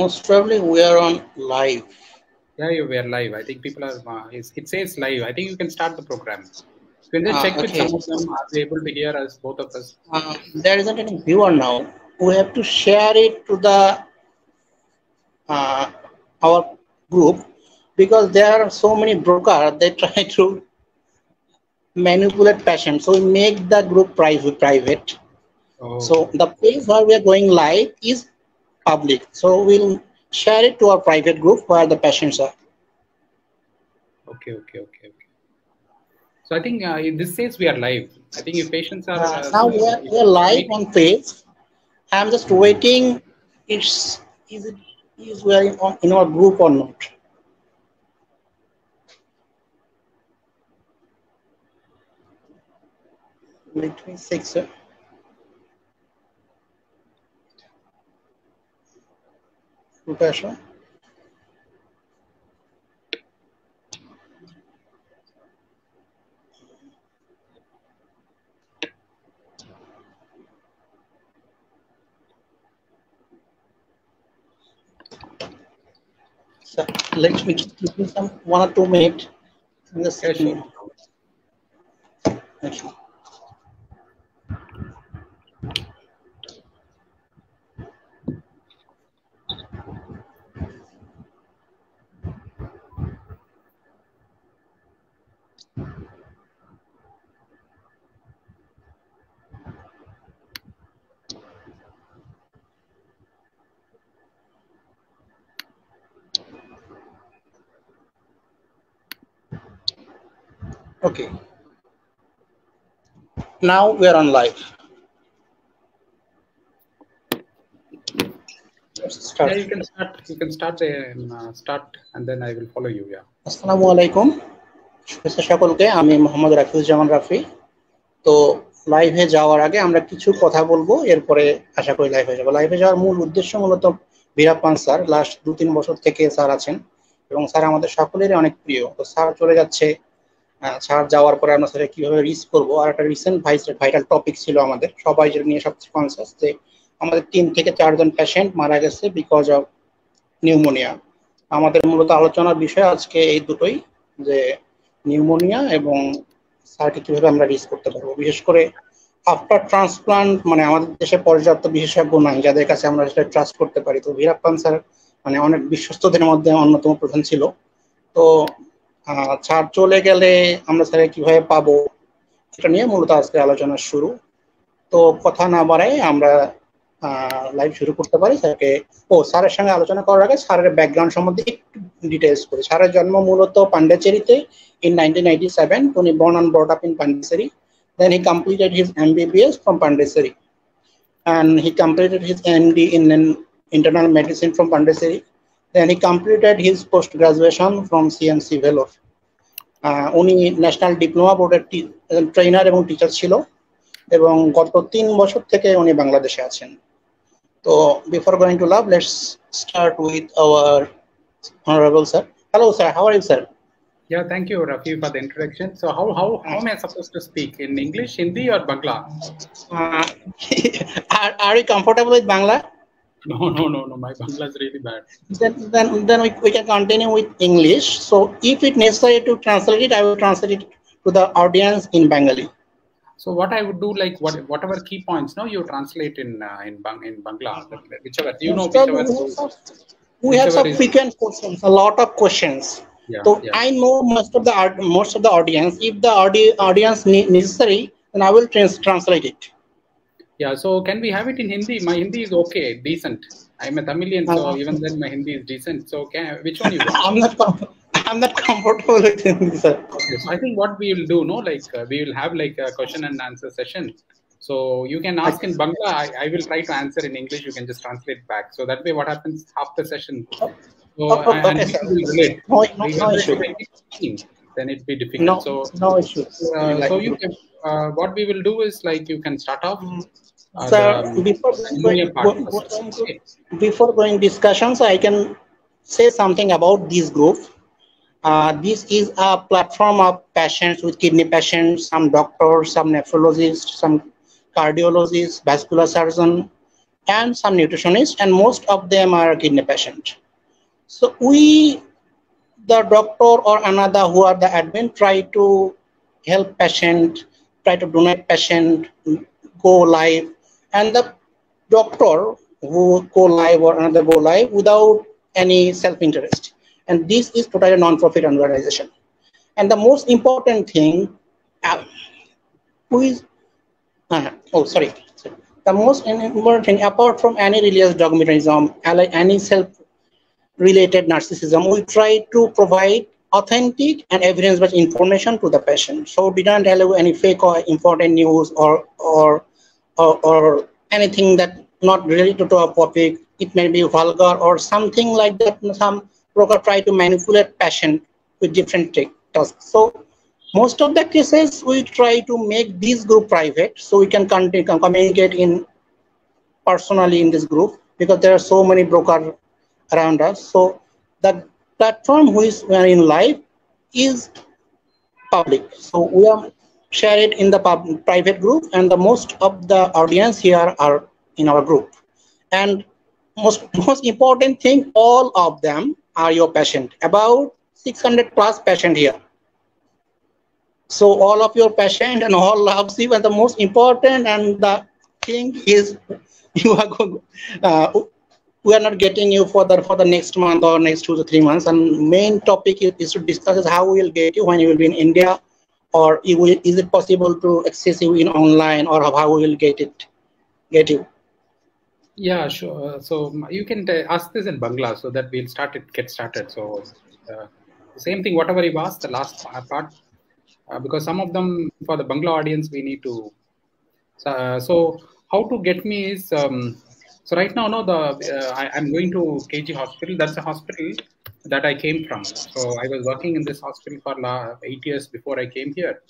Most probably we are on live. Yeah, we are live. I think people are. It says live. I think you can start the program. You can just check with some of them. Are they able to hear us, both of us? There isn't any viewer now. We have to share it to the our group, because there are so many brokers. They try to manipulate patients. So we make the group private. Oh. So the page where we are going live is public. So we'll share it to our private group where the patients are. Okay. So I think this says we are live. I think if patients are now we are live on page. I'm just waiting. Is we are in our group or not? Let me check, sir. Professor. So let me give you some 1 or 2 minutes. Yeah, sure. Thank you. Okay. Now we are on live. Let's start. Yeah, you can start. You can start and then I will follow you. Yeah. Assalamu alaikum. সকলকে আমি মোহাম্মদ রাফিউজ্জামান রাফি। তো লাইভে যাওয়ার আগে আমরা কিছু কথা বলবো, এরপরে আশা করি লাইভে যাব। লাইভে যাওয়ার মূল উদ্দেশ্য মূলত বীরাপ্পান স্যার লাস্ট 2-3 বছর থেকে স্যার আছেন এবং স্যার আমাদের সকলেরই অনেক প্রিয়। তো স্যার চলে যাচ্ছে, স্যার যাওয়ার পরে আমরা স্যার কিভাবে রিচ করবো। আর একটা রিসেন্ট ভাইটাল টপিক ছিল আমাদের সবাই যেটা নিয়ে সবচেয়ে কনসাস, যে আমাদের 3 থেকে 4 জন পেশেন্ট মারা গেছে বিকজ অফ নিউমোনিয়া। আমাদের মূলত আলোচনার বিষয় আজকে এই দুটোই, যে নিউমোনিয়া এবং স্যারকে কিভাবে আমরা রিচ করতে পারবো। বিশেষ করে আফটার ট্রান্সপ্লান্ট মানে আমাদের দেশে পর্যাপ্ত বিশেষজ্ঞ নাই যাদের কাছে আমরা সেটা ট্রাস্ট করতে পারি। তো ভীরাপ্পান স্যার মানে অনেক বিশ্বস্তদের মধ্যে অন্যতম প্রধান ছিল। তো স্যার চলে গেলে আমরা স্যারকে কিভাবে পাবো সেটা নিয়ে মূলত আজকে আলোচনা শুরু। তো কথা না বাড়াই আমরা লাইভ শুরু করতে পারি। স্যারের সঙ্গে আলোচনা করার আগে স্যারের ব্যাকগ্রাউন্ড সম্বন্ধে একটু ডিটেইলস করি। স্যারের জন্ম মূলত পান্ডিচেরিতে in 1997. Tony born and brought up in Pondicherry. Then he completed his MBBS from Pondicherry, and he completed his MD in internal medicine from Pondicherry. Then he completed his post graduation from CNC Vellore. উনি national diploma বোর্ডের trainer এবং teacher ছিল এবং গত 3 বছর থেকে উনি বাংলাদেশে আছেন। তো before going to lab, let's start with our honorable sir. Hello sir, how are you sir? Yeah, thank you Rafi for the introduction. So how am I supposed to speak, in English, Hindi or Bangla? Are you comfortable with Bangla? No, my Bangla is really bad. Then we can continue with English. So if it's necessary to translate it, I will translate it to the audience in Bengali. So what I would do, like whatever key points, no, you translate in Bangla, whichever you know, whichever. We have some frequent questions, a lot of questions. Yeah, so yeah. I know most of the audience. If the audience necessary, then I will translate it. Yeah. So can we have it in Hindi? My Hindi is okay, decent. I'm a Tamilian, so even then my Hindi is decent. So which one you want? I'm not comfortable with Hindi, sir. Okay, so I think what we will do, no, like we will have like a question and answer session. So you can ask in Bangla. I will try to answer in English. You can just translate back. So that way, what happens half the session? So, okay, sir. No issue. Then it'd be difficult. No issue. So you can. What we will do is like you can start off. Sir, before going discussions, I can say something about this group. This is a platform of patients with kidney patients, some doctors, some nephrologists, some cardiologists, vascular surgeon, and some nutritionists, and most of them are kidney patients. So we, the doctor or another who are the admin, try to help patient, try to donate patient, go live, and the doctor who go live or another go live without any self-interest. And this is totally non-profit organization. And the most important thing, who is, the most important thing, apart from any religious dogmatism, any self-related narcissism, we try to provide authentic and evidence-based information to the patient. So we don't allow any fake or important news or anything that not related to our topic. It may be vulgar or something like that. Some broker try to manipulate patient with different tasks. So most of the cases we try to make this group private, so we can communicate in personally in this group, because there are so many brokers around us. So the platform which we are in live is public. So we are share it in the private group, and the most of the audience here are in our group. And most important thing, all of them are your patient. About 600 plus patient here. So all of your patient and all loves you, and the most important and the thing is you are going. We are not getting you for the next month or next 2 to 3 months. And main topic is to discuss is how we will get you when you will be in India, or is it possible to access you in online, or how we will get you. Yeah, sure. So you can ask this in Bangla so that we'll get started. So same thing, whatever you asked, the last part, because some of them for the Bangla audience we need to. So how to get me is. So right now, no, I'm going to KG Hospital. That's a hospital that I came from. So I was working in this hospital for 8 years before I came here.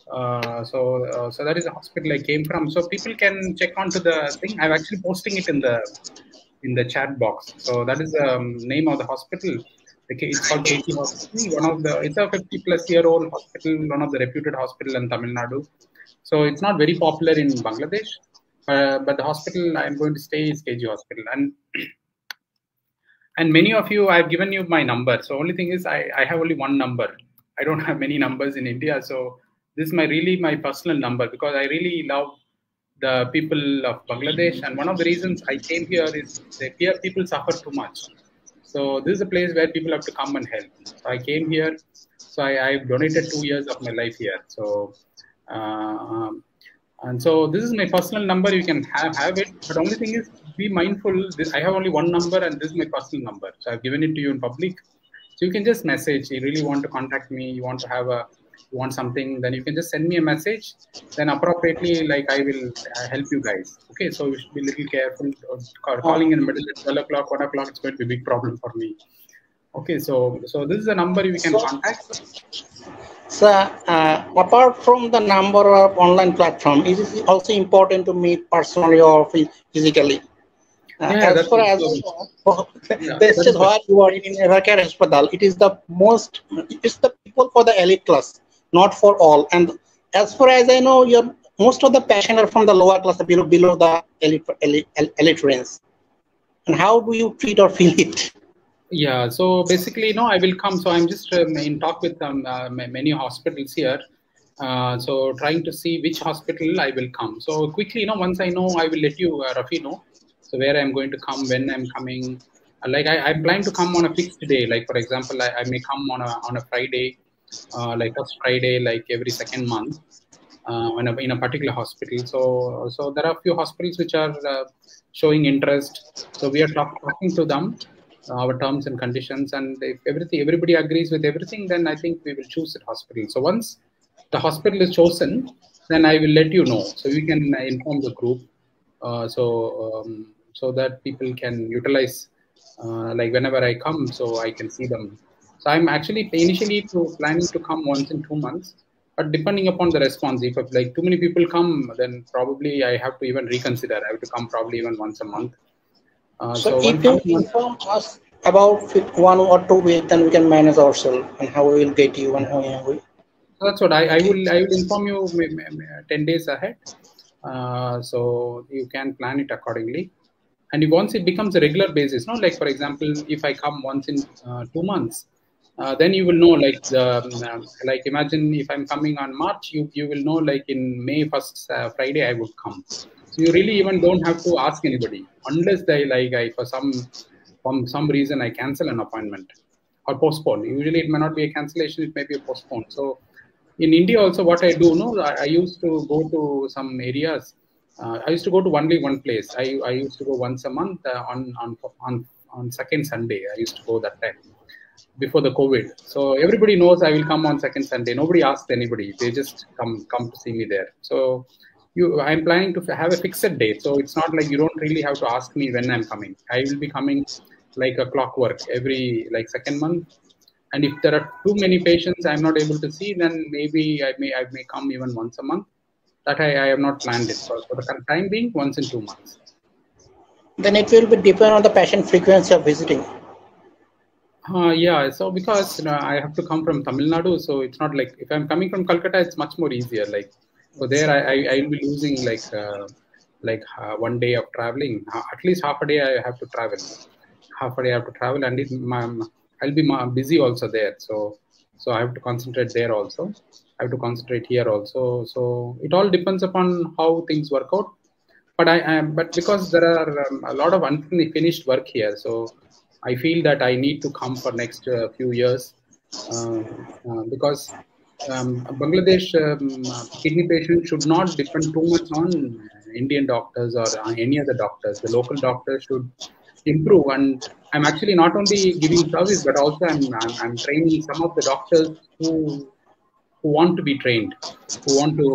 So that is a hospital I came from. So people can check onto the thing. I'm actually posting it in the chat box. So that is the name of the hospital. It's called KG Hospital. It's a 50-plus-year-old hospital, one of the reputed hospital in Tamil Nadu. So it's not very popular in Bangladesh. But the hospital I'm going to stay is KG Hospital, and many of you, I've given you my number. So only thing is I have only one number. I don't have many numbers in India. So this is my personal number, because I really love the people of Bangladesh. And one of the reasons I came here is that here people suffer too much. So this is a place where people have to come and help. So I came here. So I've donated 2 years of my life here. So. And so this is my personal number. You can have it, but only thing is be mindful. I have only one number, and this is my personal number. So I've given it to you in public. So you can just message. You really want to contact me. You want something. Then you can just send me a message. Then appropriately, like I will help you guys. Okay. So you should be a little careful. Calling in the middle at 12 o'clock, 1 o'clock, it's going to be a big problem for me. Okay. So this is a number you can contact. So apart from the number of online platform, it is also important to meet personally or physically. As far as this is what you are in a care hospital, it's the people for the elite class, not for all. And as far as I know, most of the patients are from the lower class, below the elite range. And how do you treat or feel it? Yeah, so basically, I will come. So I'm just in talk with many hospitals here. So trying to see which hospital I will come. So quickly, once I know, I will let you, Rafi, know. So where I'm going to come, when I'm coming. Like I plan to come on a fixed day. Like for example, I may come on a Friday, like first Friday, like every second month, in a particular hospital. So there are a few hospitals which are showing interest. So we are talking to them. Our terms and conditions, and if everybody agrees with everything, then I think we will choose that hospital. So once the hospital is chosen, then I will let you know, so you can inform the group, so that people can utilize, like whenever I come, so I can see them. So I'm actually initially planning to come once in 2 months, but depending upon the response, if like too many people come, then probably I have to even reconsider. I have to come probably even once a month. So if you inform us about 1 or 2 weeks, then we can manage ourselves and how we will get you and how we. That's what I will inform you 10 days ahead. So you can plan it accordingly. And once it becomes a regular basis, no, like for example, if I come once in 2 months, then you will know, like imagine if I'm coming on March, you will know like in May first Friday I would come. So you really even don't have to ask anybody unless they for some reason I cancel an appointment or postpone. Usually it may not be a cancellation, it may be a postpone. So in India also, what I do, no, I used to go to some areas. I used to go to only one place. I used to go once a month on second Sunday. I used to go that time before the COVID. So everybody knows I will come on second Sunday. Nobody asks anybody. They just come to see me there. So I'm planning to have a fixed date. So it's not like you don't really have to ask me when I'm coming. I will be coming like a clockwork every like second month. And if there are too many patients I'm not able to see, then maybe I may come even once a month. That I have not planned it for the time being, once in 2 months. Then it will be depend on the patient frequency of visiting. Yeah, so because I have to come from Tamil Nadu, so it's not like if I'm coming from Calcutta, it's much more easier. Like so there, I will be losing like 1 day of traveling. At least half a day I have to travel. Half a day I have to travel, and I'll be busy also there. So I have to concentrate there also. I have to concentrate here also. So it all depends upon how things work out. But because there are a lot of unfinished work here, so I feel that I need to come for next few years because Bangladesh kidney patients should not depend too much on Indian doctors or any other doctors. The local doctors should improve, and I'm actually not only giving service, but also I'm training some of the doctors who want to be trained, who want to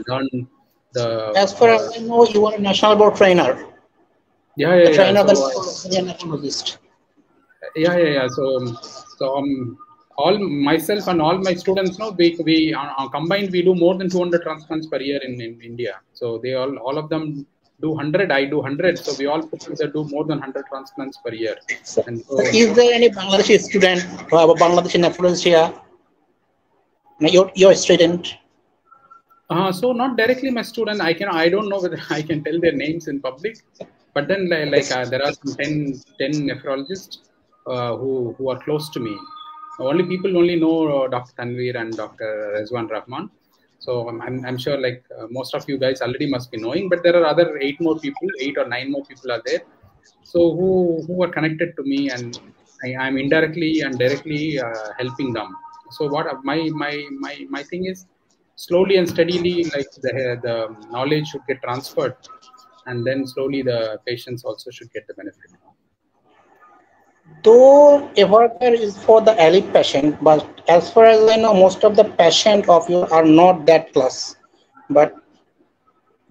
learn the. As far as I know, you are a national board trainer. Yeah. Trainer So, the nephrologist. Yeah. So all myself and all my students know we combined we do more than 200 transplants per year in India. So they all of them do 100. I do 100. So we all put together do more than 100 transplants per year. So is there any Bangladeshi student who have a Bangladeshi nephrologist here? Your student? So not directly my student. I don't know whether I can tell their names in public, but then there are some 10 nephrologists who are close to me. People only know Dr. Tanveer and Dr. Rizwan Rahman. So I'm sure most of you guys already must be knowing, but there are other 8 or 9 more people are there. So who are connected to me, and I'm indirectly and directly helping them. So what my thing is, slowly and steadily, like the knowledge should get transferred, and then slowly the patients also should get the benefit. Though Evercare is for the elite patient, but as far as I know, most of the patients of you are not that class. But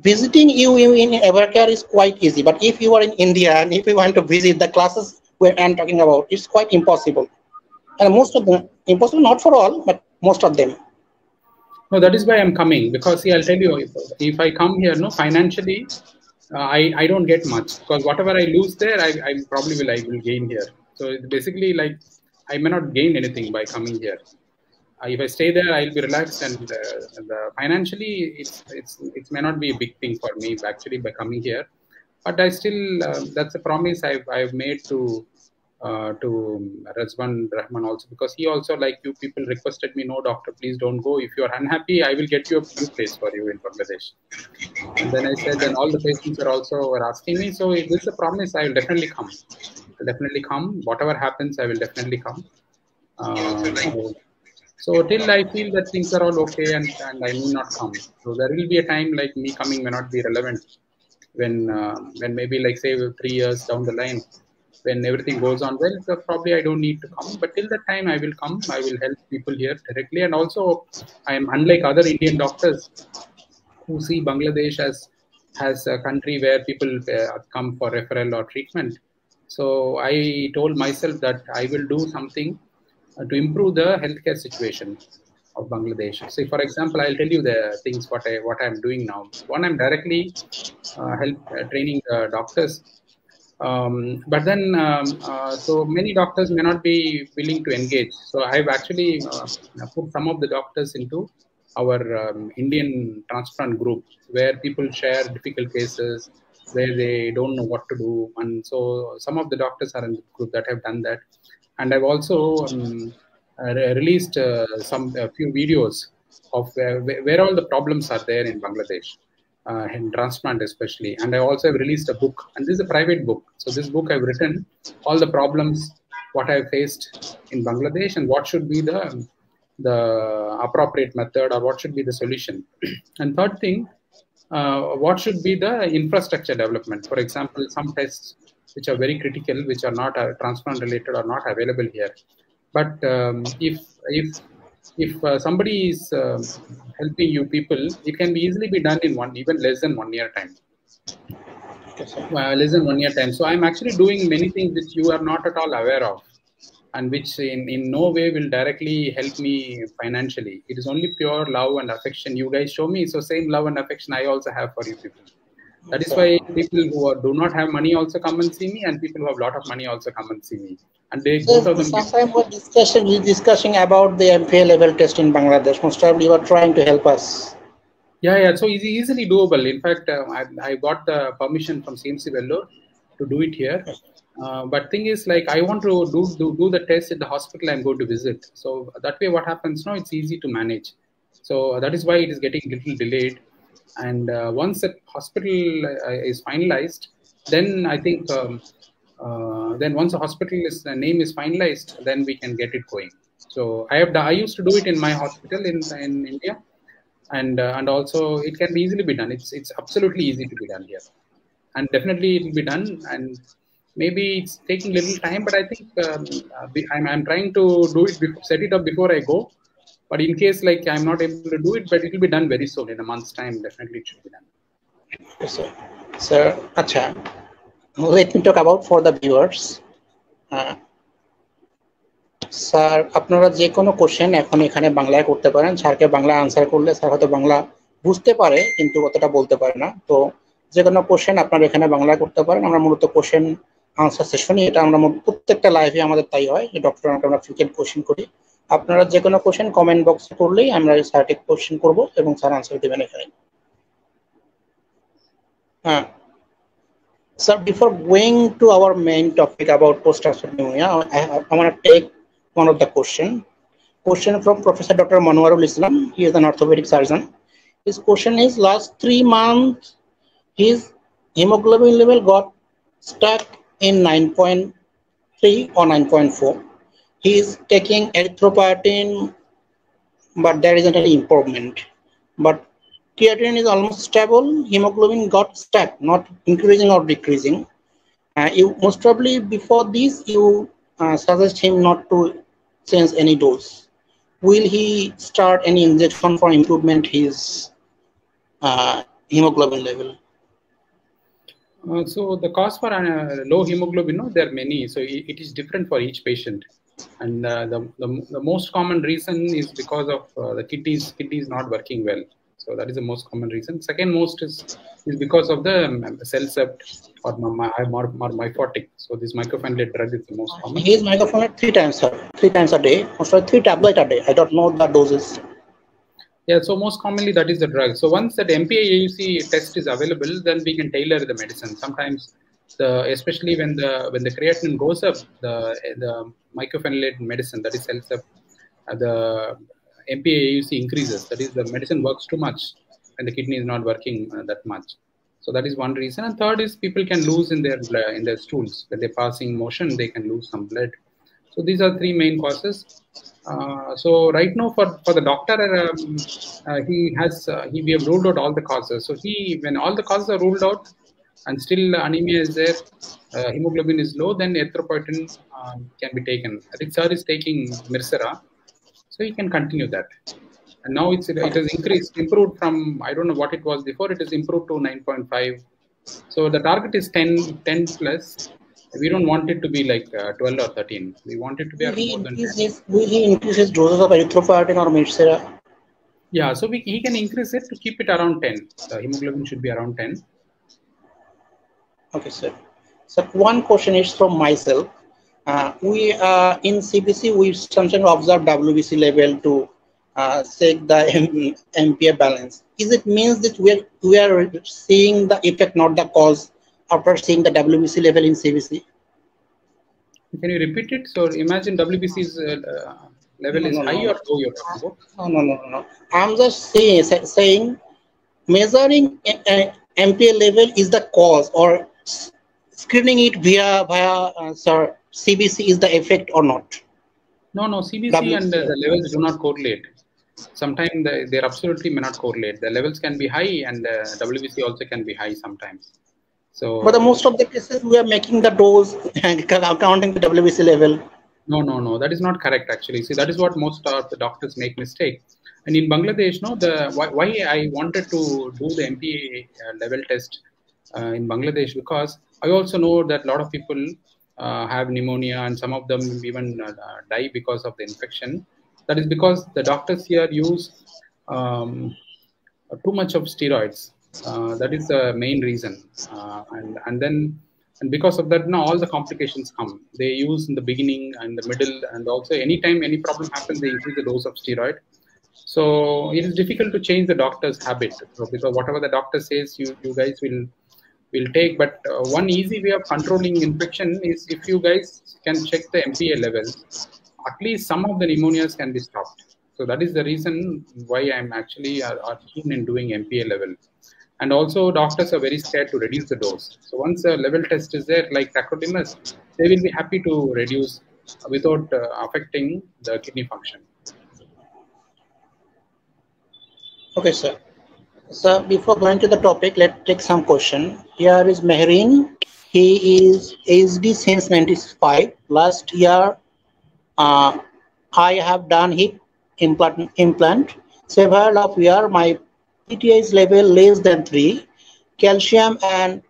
visiting you in Evercare is quite easy. But if you are in India and if you want to visit the classes where I'm talking about, it's quite impossible. And most of them, impossible not for all, but most of them. No, that is why I'm coming, because see, I'll tell you, if I come here, no, financially, I don't get much, because whatever I lose there, I will gain here. So it's basically like I may not gain anything by coming here. If I stay there, I'll be relaxed, and financially, it may not be a big thing for me actually by coming here. But I still that's a promise I've made to Rizwan Rahman also, because he also, like you people, requested me, no doctor, please don't go. If you are unhappy, I will get you a new place for you in Bangladesh. And then I said, and all the patients were asking me, so if this is a promise, I will definitely come. I'll definitely come. Whatever happens, I will definitely come. So till I feel that things are all okay and I need not come. So there will be a time like me coming may not be relevant when maybe like say 3 years down the line, when everything goes on well, so probably I don't need to come. But till that time, I will come. I will help people here directly. And also, I am unlike other Indian doctors who see Bangladesh as a country where people come for referral or treatment. So I told myself that I will do something to improve the healthcare situation of Bangladesh. So, for example, I'll tell you the things what I'm doing now. One, I'm directly training doctors. But then, so many doctors may not be willing to engage. So I've actually put some of the doctors into our Indian transplant group, where people share difficult cases, where they don't know what to do. And so some of the doctors are in the group that have done that. And I've also released a few videos of where all the problems are there in Bangladesh, in transplant especially. And I also have released a book, and this is a private book. So this book I've written all the problems what I've faced in Bangladesh and what should be the appropriate method or what should be the solution. And third thing, what should be the infrastructure development. For example, some tests which are very critical, which are not transplant related, are not available here. But if somebody is helping you people, it can be easily be done in even less than 1 year time. Less than 1 year time. So I'm actually doing many things which you are not at all aware of, and which in no way will directly help me financially. It is only pure love and affection you guys show me. So same love and affection I also have for you people. That is why people who do not have money also come and see me, and people who have a lot of money also come and see me. And they both of them. Sometimes we're discussing about the MPA level test in Bangladesh. Most probably you are trying to help us. Yeah. So easily doable. In fact, I got the permission from CMC Vellore to do it here. But thing is, like, I want to do the test at the hospital I'm going to visit. So that way, what happens now? It's easy to manage. So that is why it is getting a little delayed. And once the hospital is finalized, then I think then once the hospital name is finalized, then we can get it going. So I used to do it in my hospital in India, and also it can easily be done. It's absolutely easy to be done here, and definitely it will be done. And maybe it's taking a little time, but I think I'm trying to do it, set it up before I go. But in case like I'm not able to do it, but it will be done very soon. In a month's time, definitely it should be done. Yes, sir. Sir, acha. Let me talk about for the viewers. Sir আপনারা যে কোনো question এখন এখানে বাংলায় করতে পারেন। স্যারকে Bangla answer করলে স্যার হয়তো বাংলা বুঝতে পারে কিন্তু অতটা বলতে পারে না। তো যে কোনো কোশ্চেন আপনারা এখানে বাংলায় করতে পারেন। আমরা মূলত কোশ্চেন আনসার সেশনই, এটা আমরা প্রত্যেকটা লাইভে আমাদের তাই হয় যে ডক্টর আমরা ফ্রিকুয়েন্ট কোশ্চেন করি। আপনারা যে কোনো কোশ্চেন কমেন্ট বক্সে করলেই আমরা স্যারকে কোশ্চেন করব এবং স্যার আনসার দেবেন এখানে। হ্যাঁ sir, before going to our main topic about post-transplant pneumonia, I want to take one of the question from Professor Dr. Manwarul Islam. He is an orthopedic surgeon. His question is, last 3 months his hemoglobin level got stuck in 9.3 or 9.4. He is taking erythropoietin, but there isn't any improvement. But creatinine is almost stable. Hemoglobin got stuck, not increasing or decreasing. You most probably before this you suggest him not to change any dose. Will he start any injection for improvement his hemoglobin level? So the cause for low hemoglobin, there are many. So it is different for each patient. And the most common reason is because of the kidneys not working well. So that is the most common reason. Second most is because of the cell sept or myphotic. So this mycophenolate drug is the most common. He is mycophenolate 3 times, sir. 3 times a day. Also 3 tablets a day. I don't know the doses. Yeah, so most commonly that is the drug. So once that MPA-AUC test is available, then we can tailor the medicine. Sometimes, especially when the creatinine goes up, the mycophenolate medicine, that is cell sept, the MPA-AUC increases. That is, the medicine works too much and the kidney is not working that much. So that is one reason. And third is people can lose in their stools. When they're passing motion, they can lose some blood. So these are 3 main causes. So right now for the doctor, we have ruled out all the causes. So when all the causes are ruled out and still anemia is there, hemoglobin is low, then erythropoietin can be taken. I think sir is taking Mircera. So you can continue that. And now it has improved from, I don't know what it was before, it has improved to 9.5. So the target is 10 plus. We don't want it to be like 12 or 13. We want it to be more than 10. Will he increase his doses of erythropoietin or Mircera? Yeah, so he can increase it to keep it around 10. The hemoglobin should be around 10. Okay, sir. So one question is from myself. We in CBC we sometimes observe WBC level to check the MPA balance. Is it means that we are seeing the effect, not the cause, after seeing the WBC level in CBC? Can you repeat it? So imagine WBC's level is high or low you're talking about? No. I'm just saying measuring MPA level is the cause, or screening it via CBC is the effect or not? No, CBC and the levels do not correlate. Sometimes they absolutely may not correlate. The levels can be high and WBC also can be high sometimes. So, but most of the cases we are making the dose counting the WBC level. No, that is not correct actually. See, that is what most of the doctors make mistake. And in Bangladesh, why I wanted to do the MPA level test in Bangladesh, because I also know that a lot of people have pneumonia and some of them even die because of the infection. That is because the doctors here use too much of steroids. That is the main reason. And because of that, now all the complications come. They use in the beginning and the middle, and also anytime any problem happens, they increase the dose of steroid. So it is difficult to change the doctor's habit. So because whatever the doctor says, you guys will take. But one easy way of controlling infection is if you guys can check the MPA levels, at least some of the pneumonias can be stopped. So that is the reason why I'm actually keen in doing MPA level. And also doctors are very scared to reduce the dose. So once a level test is there, like tacrolimus, they will be happy to reduce without affecting the kidney function. Okay, sir. So before going to the topic, let's take some question. Here is Mehreen. He is HD since 95. Last year, I have done hip implant. Several of years, my PTH level less than 3. Calcium and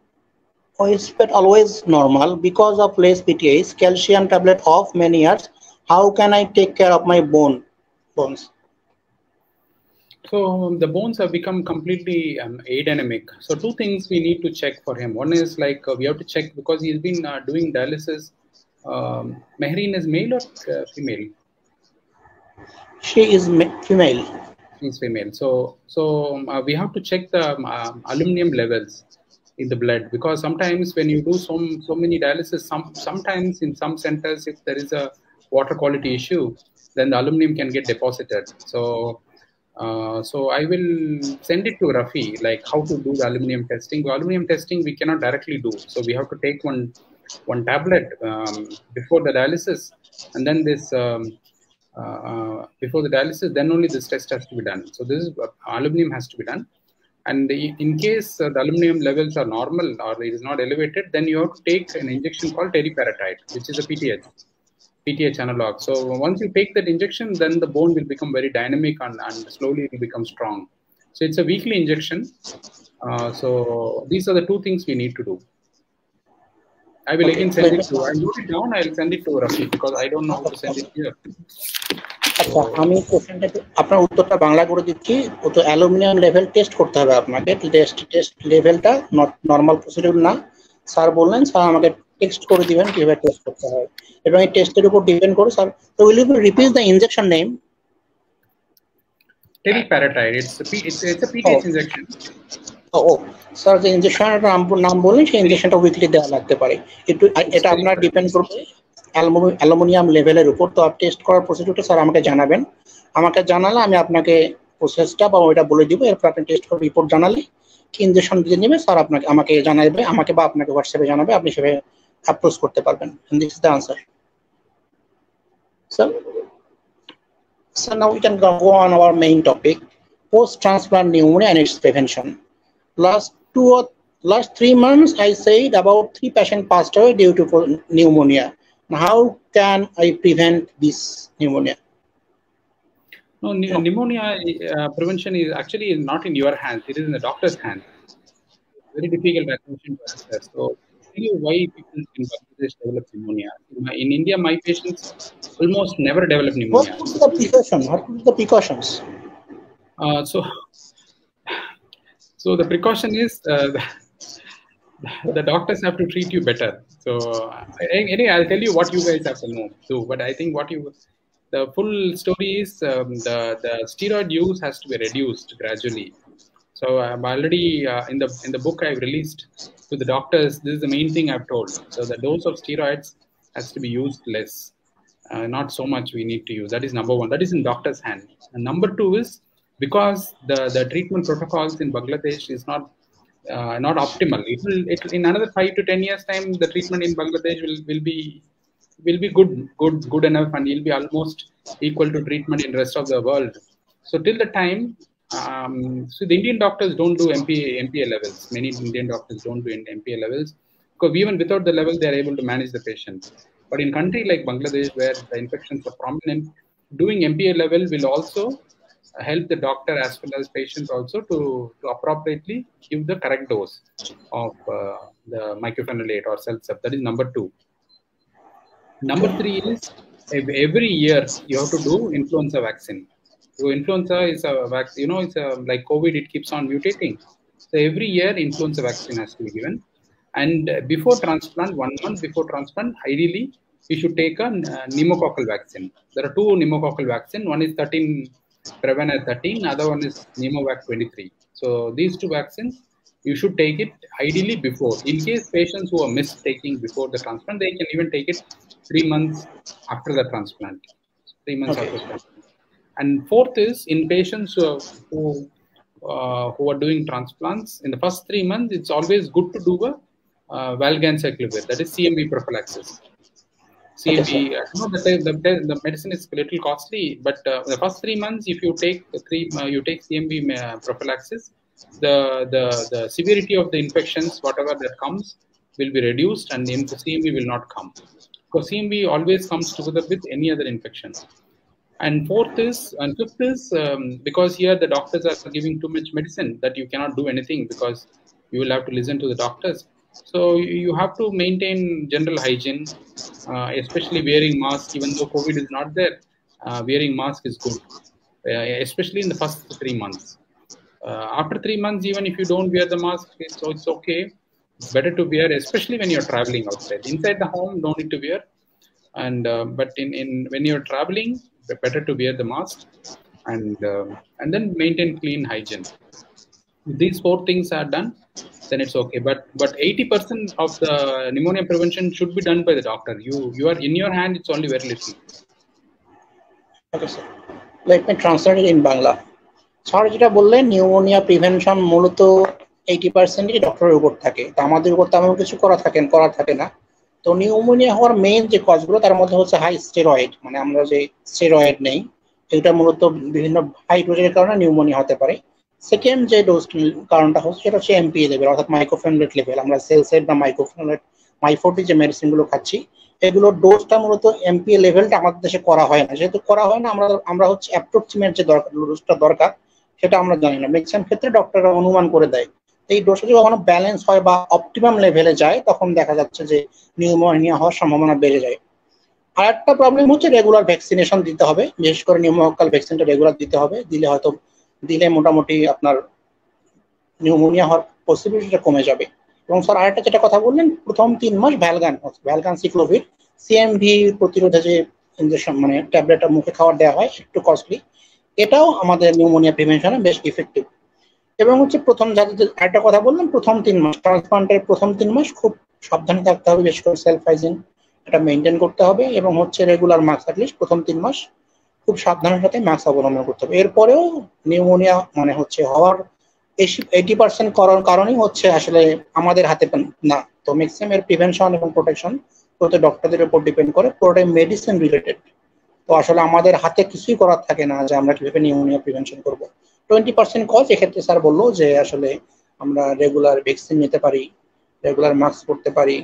phosphate always normal. Because of less PTH, calcium tablet off many years. How can I take care of my bones? So the bones have become completely adynamic. So two things we need to check for him. One is like we have to check because he's been doing dialysis. Mehreen is male or female? She is female. She's female. So we have to check the aluminum levels in the blood, because sometimes when you do so many dialysis, sometimes in some centers, if there is a water quality issue, then the aluminum can get deposited. So I will send it to Rafi, like how to do the aluminum testing. The aluminum testing we cannot directly do. So we have to take one tablet before the dialysis, and then this before the dialysis, then only this test has to be done. So this is aluminum has to be done. And in case the aluminum levels are normal or it is not elevated, then you have to take an injection called teriparatide, which is a PTH analog. So once you take that injection, then the bone will become very dynamic and slowly it will become strong. So it's a weekly injection. So these are the two things we need to do. I will again send it to, I wrote it down, I'll send it to Rafi because I don't know how to send it here. আচ্ছা, আমি কোশ্চেনটা আপনার উত্তরটা বাংলা করে দিচ্ছি। তো aluminium level taste করতে হবে আপনাকে। টেস্ট লেভেলটা নর্মাল প্রসিডিউর না। স্যার বললেন, স্যার আমাকে টেক্সট করে দিবেন কিভাবে টেস্ট করতে হয়, এবং এই টেস্টের উপর ডিপেন্ড করে স্যার। তো will you repeat the injection name? teriparatide. It's a PTH injection. Sir, যে ইনজেকশনের নাম বললেন সেই ইনজেকশনটা উইকলি দেওয়া লাগতে পারে। এটা আপনার ডিপেন্ড করবে অ্যালুমিনিয়াম লেভেলের উপর। তো আপনি টেস্ট করার প্রসিডিউরটা স্যার আমাকে জানাবেন। আমাকে জানালে আমি আপনাকে প্রসেসটা বা ওইটা বলে দিব। এরপর আপনি টেস্ট করে রিপোর্ট জানালে কি ইনজেকশন দিয়ে নেবে স্যার আমাকে জানাবে, আমাকে বা আপনাকে হোয়াটসঅ্যাপে জানাবে, আপনি সেভাবে অ্যাপ্রোচ করতে পারবেন। This is the answer. So now we can go on our main topic, post-transplant pneumonia and its prevention. Last 3 months, I said about 3 patients passed away due to pneumonia. How can I prevent this pneumonia? No, pneumonia prevention is actually not in your hands. It is in the doctor's hands. Very difficult question to answer. So, I'll tell you why people in Bangladesh develop pneumonia. In India, my patients almost never develop pneumonia. What are the precautions? So the precaution is the doctors have to treat you better. So anyway, I'll tell you what you guys have to know too. But I think what you the full story is the steroid use has to be reduced gradually. So I'm already in the book I've released to the doctors. This is the main thing I've told. So the dose of steroids has to be used less, not so much we need to use. That is number one. That is in doctor's hand. And number two is because the treatment protocols in Bangladesh is not optimal. It in another 5 to 10 years time, the treatment in Bangladesh will be good enough, and will be almost equal to treatment in the rest of the world. So till the time, so the Indian doctors don't do MPA levels. Many Indian doctors don't do MPA levels, because even without the level, they are able to manage the patient. But in country like Bangladesh, where the infections are prominent, doing MPA level will also help the doctor as well as patient also to appropriately give the correct dose of the mycophenolate or Celsep. That is number two. Number three is every year you have to do influenza vaccine. So influenza is a vaccine, it's like COVID, it keeps on mutating. So every year influenza vaccine has to be given. And before transplant, 1 month before transplant, ideally you should take a pneumococcal vaccine. There are two pneumococcal vaccine. One is 13 Prevnar 13, other one is Pneumovac 23. So these two vaccines, you should take it ideally before. In case patients who are missed taking before the transplant, they can even take it 3 months after the transplant. 3 months after the transplant. And fourth is in patients who are doing transplants, in the first 3 months, it's always good to do a valganciclovir, that is CMV prophylaxis. CMV, the medicine is a little costly, but the first 3 months, if you take CMV prophylaxis, the severity of the infections, whatever that comes, will be reduced, and the CMV will not come. Because CMV always comes together with any other infection. And fifth is because here the doctors are giving too much medicine that you cannot do anything, because you will have to listen to the doctors. So you have to maintain general hygiene, especially wearing mask. Even though COVID is not there, wearing mask is good, especially in the first 3 months. After 3 months, even if you don't wear the mask, it's okay. It's better to wear, especially when you're traveling outside. Inside the home, don't need to wear. And but when you're traveling, better to wear the mask, and then maintain clean hygiene. If these 4 things are done, then it's okay. But 80% of the pneumonia prevention should be done by the doctor. You are in your hand. It's only very little. Okay, sir. Let me translate it in Bangla. Sir যেটা বললেন, pneumonia prevention মূলত 80%ই ডক্টরের উপর থাকে। তা আমাদের উপর তেমন কিছু করার থাকে না। তো নিউমোনিয়া হওয়ার মেইন যে কজগুলো, তার মধ্যে হচ্ছে হাই স্টেরয়েড, মানে আমরা যে স্টেরয়েড নেই, এটা মূলত বিভিন্ন হাই ডোজের কারণে নিউমোনিয়া হতে পারে। সেকেন্ড যে ডোজ কারণটা হচ্ছে, সেটা হচ্ছে এমপিএ লেভেল, অর্থাৎ মাইক্রোফেনলেট লেভেল। আমরা সেলসেট বা মাইক্রোফেনলেট, মাইফোর্টি যে মেডিসিনগুলো খাচ্ছি, এগুলোর ডোজটা মূলত এমপিএ লেভেলটা আমাদের দেশে করা হয় না। যেহেতু করা হয় না, আমরা হচ্ছে অ্যাপ্রক্সিমেট যে ডোজটা দরকার সেটা আমরা জানি না। ম্যাক্সিমাম ক্ষেত্রে ডক্টররা অনুমান করে দেয়। এই ডোজটা যদি কখনো ব্যালেন্স হয় বা অপটিমাম লেভেলে যায়, তখন দেখা যাচ্ছে যে নিউমোনিয়া হওয়ার সম্ভাবনা বেড়ে যায়। আর একটা প্রবলেম হচ্ছে রেগুলার ভ্যাকসিনেশন দিতে হবে, বিশেষ করে নিউমোকক্কাল ভ্যাকসিনটা রেগুলার দিলে মোটামুটি আপনার নিউমোনিয়া হওয়ার পসিবিলিটিটা কমে যাবে। এবং স্যার আরেকটা যেটা কথা বললেন, প্রথম 3 মাস ভ্যালগানসিক্লোভির সিএমভি প্রতিরোধে যে ইনজেকশন, মানে ট্যাবলেটটা মুখে খাওয়ার দেওয়া হয়, একটু কস্টলি, এটাও আমাদের নিউমোনিয়া প্রিভেনশনে বেশ ইফেক্টিভ। এবং হচ্ছে প্রথম একটা কথা বললাম, প্রথম 3 মাস ট্রান্সপ্লান্টের প্রথম 3 মাস খুব সাবধানে থাকতে হবে, বেশ করে সেলফ হাইজিন এটা মেনটেন করতে হবে, এবং হচ্ছে রেগুলার মাস্ক, অ্যাটলিস্ট প্রথম 3 মাস খুব সাবধানের সাথে মাস্ক অবলম্বন করতে হবে। এরপরেও নিউমোনিয়া মানে হচ্ছে হওয়ার 80% কারণেই হচ্ছে আসলে আমাদের হাতে না। তো ম্যাক্সিমাম এর প্রিভেনশন এবং প্রোটেকশন প্রতি ডক্টরদের উপর ডিপেন্ড করে, পুরোটাই মেডিসিন রিলেটেড। তো আসলে আমাদের হাতে কিছুই করার থাকে না যে আমরা কিভাবে নিউমোনিয়া প্রিভেনশন করবো। 20% কজ এক্ষেত্রে স্যার বললো যে আসলে আমরা রেগুলার ভ্যাকসিন নিতে পারি, রেগুলার মাস্ক পরতে পারি,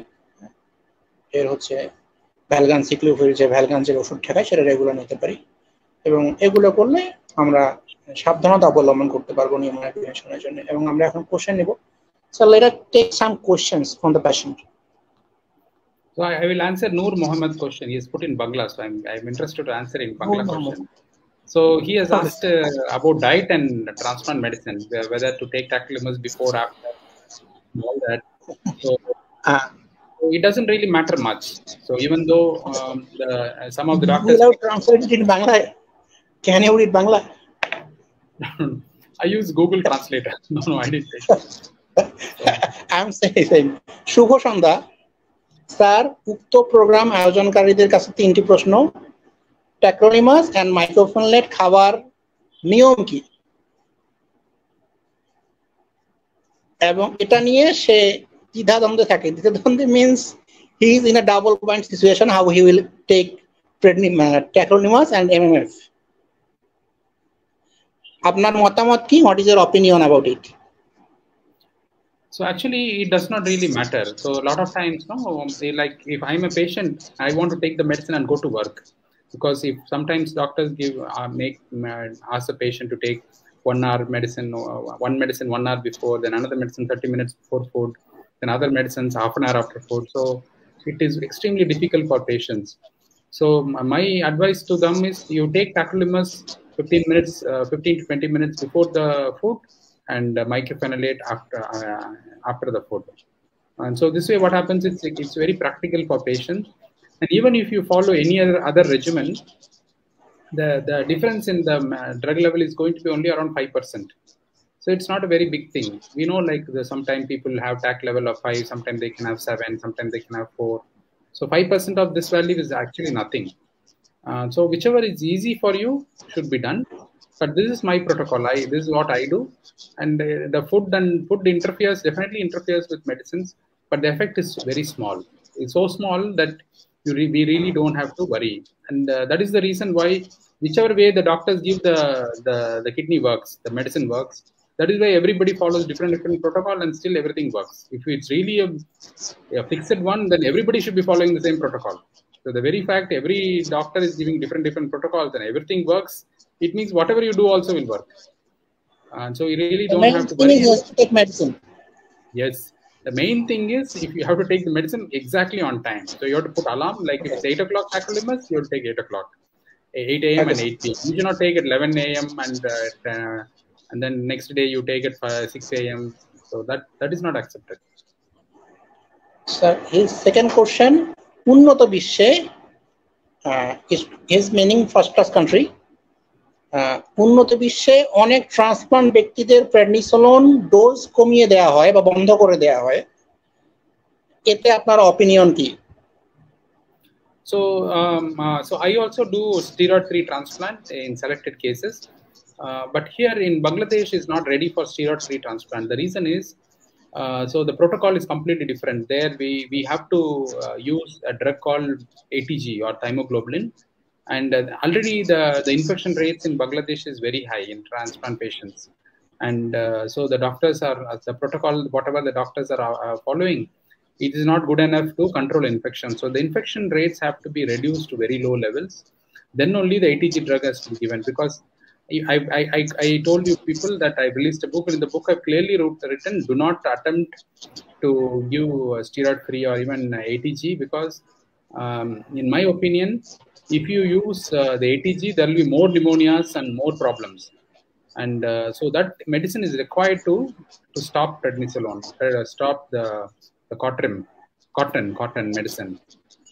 এর হচ্ছে ভ্যালগানসিক্লোভির যে ভ্যালগানসের ওষুধ ঠেকায় সেটা রেগুলার নিতে পারি, এবং এগুলো করলে আমরা সাবধানতা অবলম্বন করতে পারবো নিউমোনিয়া প্রিভেনশনের জন্য। এবং আমরা এখন কোশ্চেন নেব। So let us take some questions from the patient. So I will answer Noor Mohammad's question. He is put in Bangla, so I'm interested to answer in Bangla question. So he has asked about diet and transplant medicine, whether to take tacrolimus before, after, all that. So it doesn't really matter much. So even though some of the doctors... Without translating in Bangla, can you read Bangla? I use Google Translator. No, I didn't take it. I'm saying, শুভ সন্ধ্যা sir, উক্ত programme আয়োজনকারীদের কাছে 3টি প্রশ্ন। ট্যাক্রোনিমাস and মাইক্রোফোনলেট খাবার নিয়ম কি, এবং এটা নিয়ে সে দ্বিধাদ্বন্দ্বে থাকে। দ্বিধাদ্বন্দ্বে means he is in a double point situation, how he will take ট্যাক্রোনিমাস এন্ড এমএমএফ। আপনার মতামত কি? What is your opinion about it? So actually, it does not really matter. So a lot of times, no, like if I'm a patient, I want to take the medicine and go to work, because if sometimes doctors ask the patient to take 1 hour medicine, one medicine 1 hour before, then another medicine 30 minutes before food, then other medicines half an hour after food. So it is extremely difficult for patients. So my advice to them is you take tacrolimus 15 to 20 minutes before the food, and mycophenolate after the food. And so this way what happens is it's very practical for patients. And even if you follow any other regimen, the difference in the drug level is going to be only around 5%. So it's not a very big thing. We know, like sometimes people have TAC level of 5, sometimes they can have 7, sometimes they can have 4. So 5% of this value is actually nothing. So whichever is easy for you should be done. But this is my protocol. This is what I do. And the food definitely interferes with medicines, but the effect is very small. It's so small that we really don't have to worry. And that is the reason why whichever way the doctors give the kidney works, the medicine works. That is why everybody follows different protocol, and still everything works. If it's really a fixed one, then everybody should be following the same protocol. So the very fact every doctor is giving different protocols and everything works, it means whatever you do also will work. And so you really don't have to worry. The main thing is to take medicine. Yes. The main thing is if you have to take the medicine exactly on time. So you have to put alarm, like if it's 8 o'clock tacrolimus, you have to take 8 o'clock. 8 a.m. and 8 p.m. You should not take at 11 a.m. and then next day you take it 6 a.m. So that is not accepted. Sir, his second question, উন্নত বিশ্বে, his meaning first class country, উন্নত বিশ্বে অনেক transplant ব্যক্তিদের prednisolone dose কমিয়ে দেওয়া হয় বা বন্ধ করে দেওয়া হয়, এতে আপনার অপিনিয়ন কি? So I also do steroid-free transplant in selected cases, but here in Bangladesh is not ready for steroid-free transplant. The reason is, so the protocol is completely different. There we have to use a drug called ATG or thymoglobulin. And already the infection rates in Bangladesh is very high in transplant patients. And so the doctors the protocol, whatever the doctors are following, it is not good enough to control infection. So the infection rates have to be reduced to very low levels. Then only the ATG drug has to be given. Because I told you people that I released a book. In the book I've clearly written, do not attempt to give steroid-free or even ATG, because in my opinion, if you use the ATG, there will be more pneumonias and more problems. And so that medicine is required to stop prednisolone, stop the cotton medicine.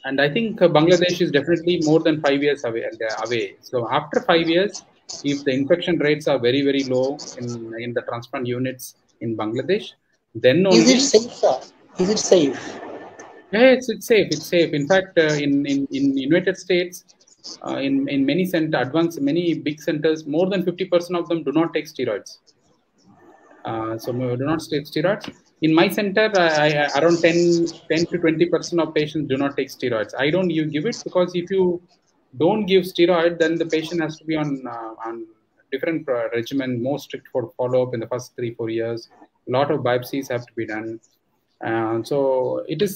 And I think Bangladesh is definitely more than 5 years away. So after 5 years, if the infection rates are very, very low in the transplant units in Bangladesh, then only... Is it safe, sir? Is it safe? Yes, it's safe. It's safe. In fact, in United States, in many big centers, more than 50% of them do not take steroids. So do not take steroids. In my center, around 10 to 20% of patients do not take steroids. I don't give it, because if you don't give steroid, then the patient has to be on different regimen, more strict for follow-up in the first 3-4 years. A lot of biopsies have to be done. So it is,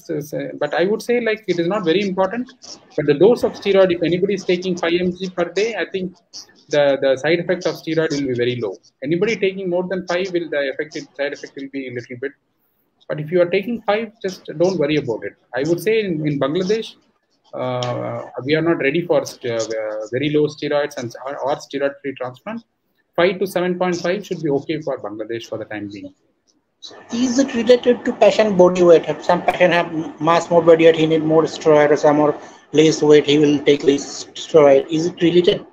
but I would say, like, it is not very important. But the dose of steroid, if anybody is taking 5 mg per day, I think the side effect of steroid will be very low. Anybody taking more than 5, side effect will be a little bit. But if you are taking 5, just don't worry about it. I would say in Bangladesh, we are not ready for very low steroids or steroid-free transplant. 5 to 7.5 should be okay for Bangladesh for the time being. Is it related to patient body weight? Some patient have mass more body weight, he need more steroid, or some more less weight, he will take less steroid. Is it related?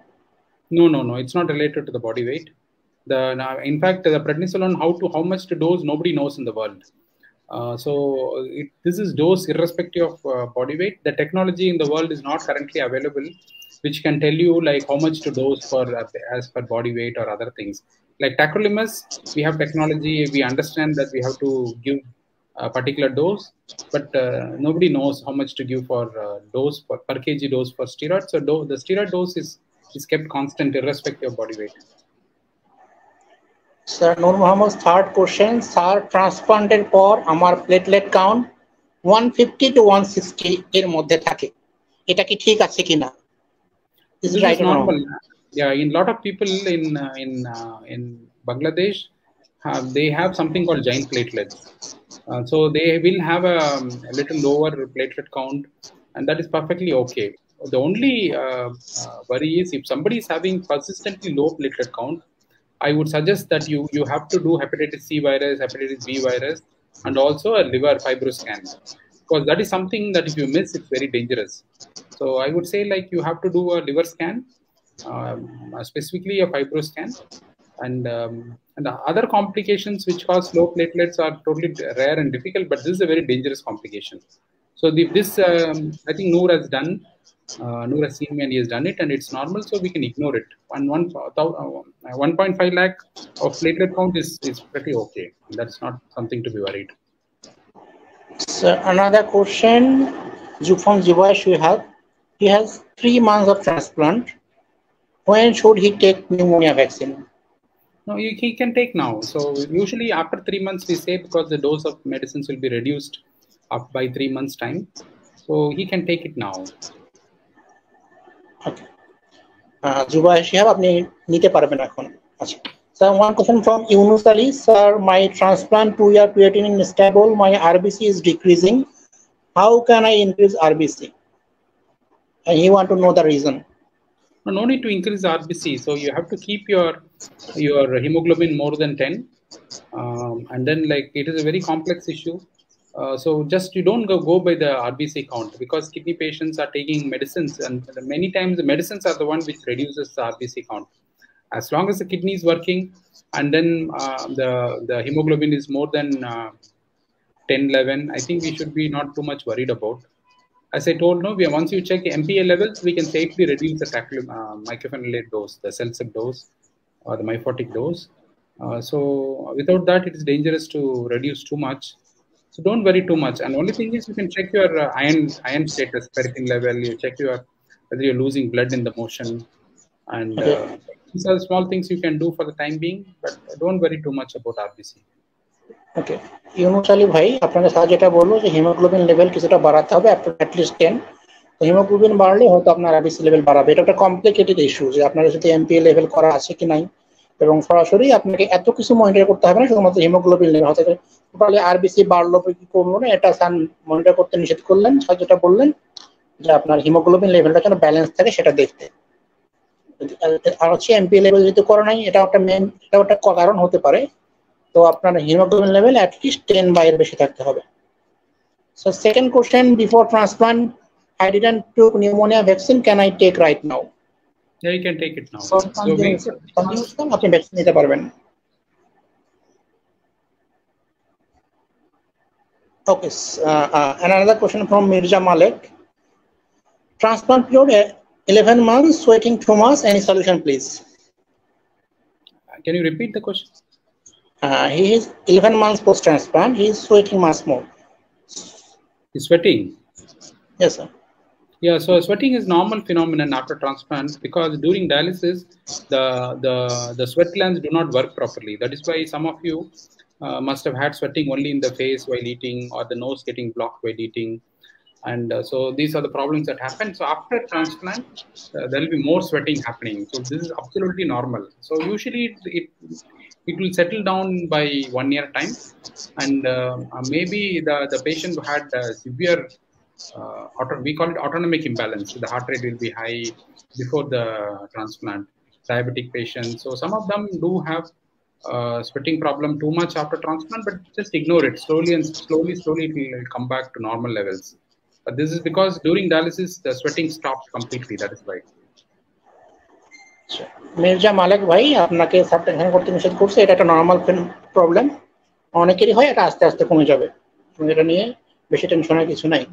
No. It's not related to the body weight. In fact, the prednisolone, how much to dose, nobody knows in the world. This is dose irrespective of body weight. The technology in the world is not currently available, which can tell you like how much to dose for as per body weight or other things. Like tacrolimus, we have technology. We understand that we have to give a particular dose, but nobody knows how much to give for dose per kg dose for steroids. So the steroid dose is kept constant irrespective of body weight. Sir, Noor Muhammad's third question, sir, transplanted por amar platelet count 150 to 160 এর মধ্যে থাকে, এটা কি ঠিক আছে কিনা? This is normal. Yeah, in a lot of people in Bangladesh, they have something called giant platelets. So they will have a little lower platelet count, and that is perfectly okay. The only worry is if somebody is having persistently low platelet count, I would suggest that you have to do hepatitis C virus, hepatitis B virus, and also a liver fibroscan, because that is something that if you miss, it's very dangerous. So I would say like you have to do a liver scan, specifically a fibroscan, and the other complications which cause low platelets are totally rare and difficult, but this is a very dangerous complication. So this I think Noor has done. Noor has seen me and he has done it, and it's normal, so we can ignore it. And 1.5 lakh of platelet count is pretty okay. That's not something to be worried. So another question from Jivash we have. He has 3 months of transplant. When should he take pneumonia vaccine? No, he can take now. So usually after 3 months we say, because the dose of medicines will be reduced up by 3 months time. So he can take it now. Okay. Jivash Shihab, apni nite parben ekhon. Acha. Sir, one question from Yunus Ali. Sir, my transplant 2-year creatinine is stable. My RBC is decreasing. How can I increase RBC? And he want to know the reason. No need to increase RBC. So you have to keep your hemoglobin more than 10, and then like it is a very complex issue. So just you don't go by the RBC count, because kidney patients are taking medicines, and many times the medicines are the one which reduces the RBC count. As long as the kidney is working, and then the hemoglobin is more than 10, 11, I think we should be not too much worried about. As I told, once you check MPA levels, we can safely reduce the mycophenolate dose, the Celsip dose, or the myphotic dose. So without that, it is dangerous to reduce too much. So don't worry too much. And only thing is, you can check your iron status, ferritin level. You check whether you're losing blood in the motion, and these are small things you can do for the time being. But don't worry too much about RBC. Okay, Yunus Ali bhai, আপনাদের সাথে যেটা বললো যে haemoglobin level কিছুটা বাড়াতে হবে, at least 10. তো haemoglobin বাড়লে হয়তো আপনার আরবিসি লেভেল বাড়াবে। এটা একটা কমপ্লিকেটেড ইস্যু যে আপনার সাথে এমপিএ লেভেল করা আছে কি নাই, এবং সরাসরি আপনাকে এত কিছু মনিটর করতে হবে না, শুধুমাত্র হিমোগ্লোবিন লেভেল হতে পারে। টোটালি আরবিসি বাড়লো কি কমলো না, এটা সান মনিটর করতে নিষেধ করলেন। স্যার যেটা বললেন যে আপনার হিমোগ্লোবিন লেভেলটা যেন ব্যালেন্স থাকে সেটা দেখতে। আর হচ্ছে এমপিএ লেভেল যেহেতু করা নাই, এটা একটা কারণ হতে পারে। তো আপনার হিমোগ্লোবিন লেভেল at least 10 বা এর বেশি থাকতে হবে। So second question, before transplant I didn't took pneumonia vaccine, can I take right now? Yeah, you can take it now. আপনি ভ্যাকসিন নিতে পারবেন। Okay, and another question from Mirza Malik. Transplant period 11 months, sweating too much, any solution please? Can you repeat the question? He is 11 months post-transplant. He is sweating much more. He's sweating? Yes, sir. Yeah, so sweating is normal phenomenon after transplant, because during dialysis, the sweat glands do not work properly. That is why some of you must have had sweating only in the face while eating, or the nose getting blocked while eating. And so these are the problems that happen. So after transplant, there will be more sweating happening. So this is absolutely normal. So usually it will settle down by 1 year time, and maybe the patient who had severe we call it autonomic imbalance. The heart rate will be high before the transplant, diabetic patients. So some of them do have sweating problem too much after transplant, but just ignore it. Slowly it will come back to normal levels. But this is because during dialysis, the sweating stopped completely. That is why. Mirza মালিক ভাই আপনাকে সাবটেনশন করতে নিষেধ করছে, এটা একটা normal problem, অনেকেরই হয়, এটা আস্তে আস্তে কমে যাবে, এটা নিয়ে বেশি টেনশনের কিছু নাই।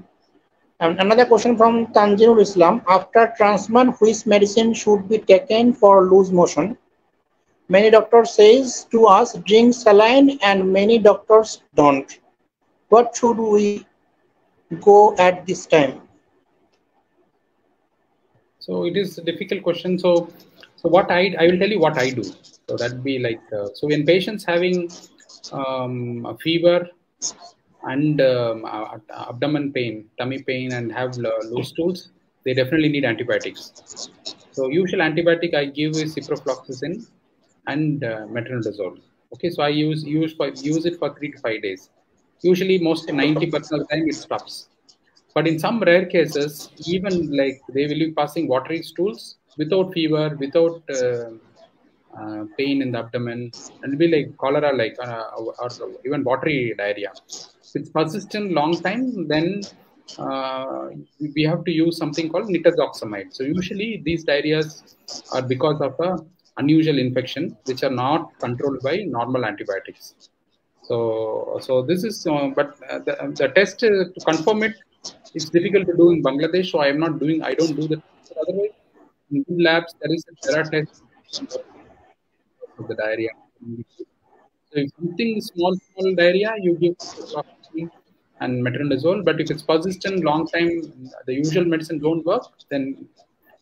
And another question from Tanjirul Islam: after transplant, which medicine should be taken for loose motion? Many doctors says to us drink saline and many doctors don't. What should we go at this time? So it is a difficult question. So what I will tell you what I do. So that'd be like so when patients having a fever and abdomen pain, tummy pain, and have loose stools, they definitely need antibiotics. So usual antibiotic I give is ciprofloxacin and metronidazole. Okay, so I use it for 3 to 5 days. Usually, most 90% of the time it stops. But in some rare cases, even like they will be passing watery stools without fever, without pain in the abdomen, and it'll be like cholera, like or even watery diarrhea. If it's persistent long time, then we have to use something called nitazoxamide. So usually these diarrheas are because of a unusual infection, which are not controlled by normal antibiotics. So this is, but the test to confirm it, it's difficult to do in Bangladesh. So I don't do that. Otherwise, in good labs, there are tests of the diarrhea. So if something small diarrhea, you give and metronidazole. But if it's persistent, long time, the usual medicine don't work, then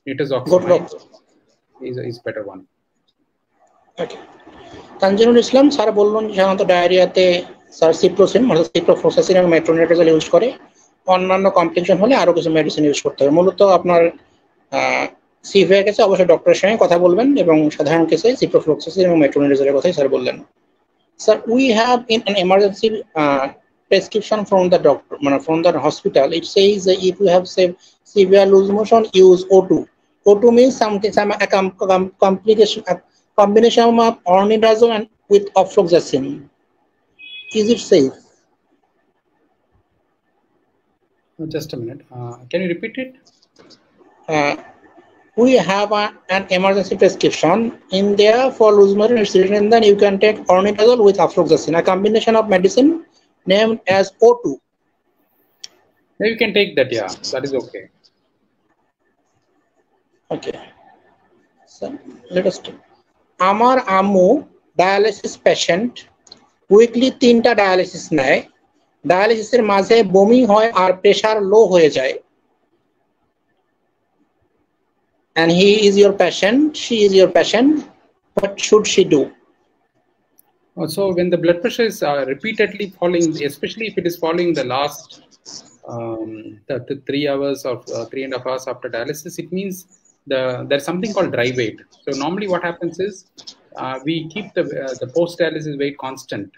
nitazoxamide is better one. Okay. Tanzirul Islam sir বললেন সাধারণত ডায়রিয়াতে sir Ciprocin অর্থাৎ ciprofloxacin এবং metronidazole use করে, অন্যান্য complication হলে আরো কিছু medicine use করতে হবে। মূলত আপনার সিভিয়ার কেসে অবশ্যই ডক্টরের সঙ্গে কথা বলবেন, এবং সাধারণ কেসে সিপ্রোফ্লোক্সাসিন এবং মেট্রোনিডাজলের কথাই স্যার বললেন। Sir, we have in an emergency prescription from the doctor, from the hospital. It says that if you have severe loose motion, use O2. O2 means something, some complication, a combination of ornidazole and with ofloxacin. Is it safe? Just a minute. Can you repeat it? We have an emergency prescription in there for loose motion. It's written that you can take ornidazole with ofloxacin, a combination of medicine named as O2. Yeah, you can take that. Yeah, that is okay. Okay. So let us take. Amar Amu, dialysis patient, weekly 3টা dialysis নেয়, ডায়ালিসিসের মাঝে বমি হয় আর pressure লো হয়ে যায়, and he is your patient, she is your patient. What should she do? So when the blood pressure is repeatedly falling, especially if it is falling the last the 3 hours or 3.5 hours after dialysis, it means there's something called dry weight. So normally what happens is we keep the post dialysis weight constant.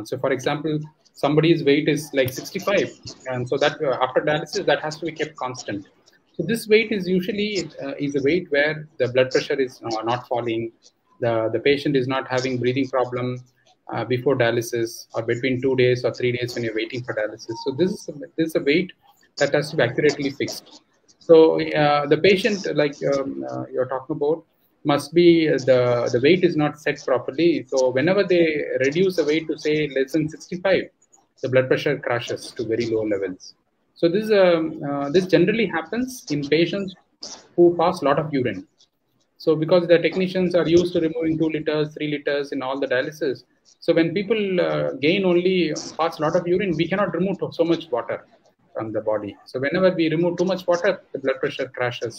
So for example, somebody's weight is like 65, and so that after dialysis that has to be kept constant. So this weight is usually is a weight where the blood pressure is not falling, the patient is not having breathing problem before dialysis or between 2 days or 3 days when you're waiting for dialysis. So this is a weight that has to be accurately fixed. So the patient, like you're talking about, must be the weight is not set properly. So whenever they reduce the weight to say less than 65, the blood pressure crashes to very low levels. So this generally happens in patients who pass a lot of urine. So because the technicians are used to removing 2 liters, 3 liters in all the dialysis. So when people pass a lot of urine, we cannot remove so much water from the body. So whenever we remove too much water, the blood pressure crashes.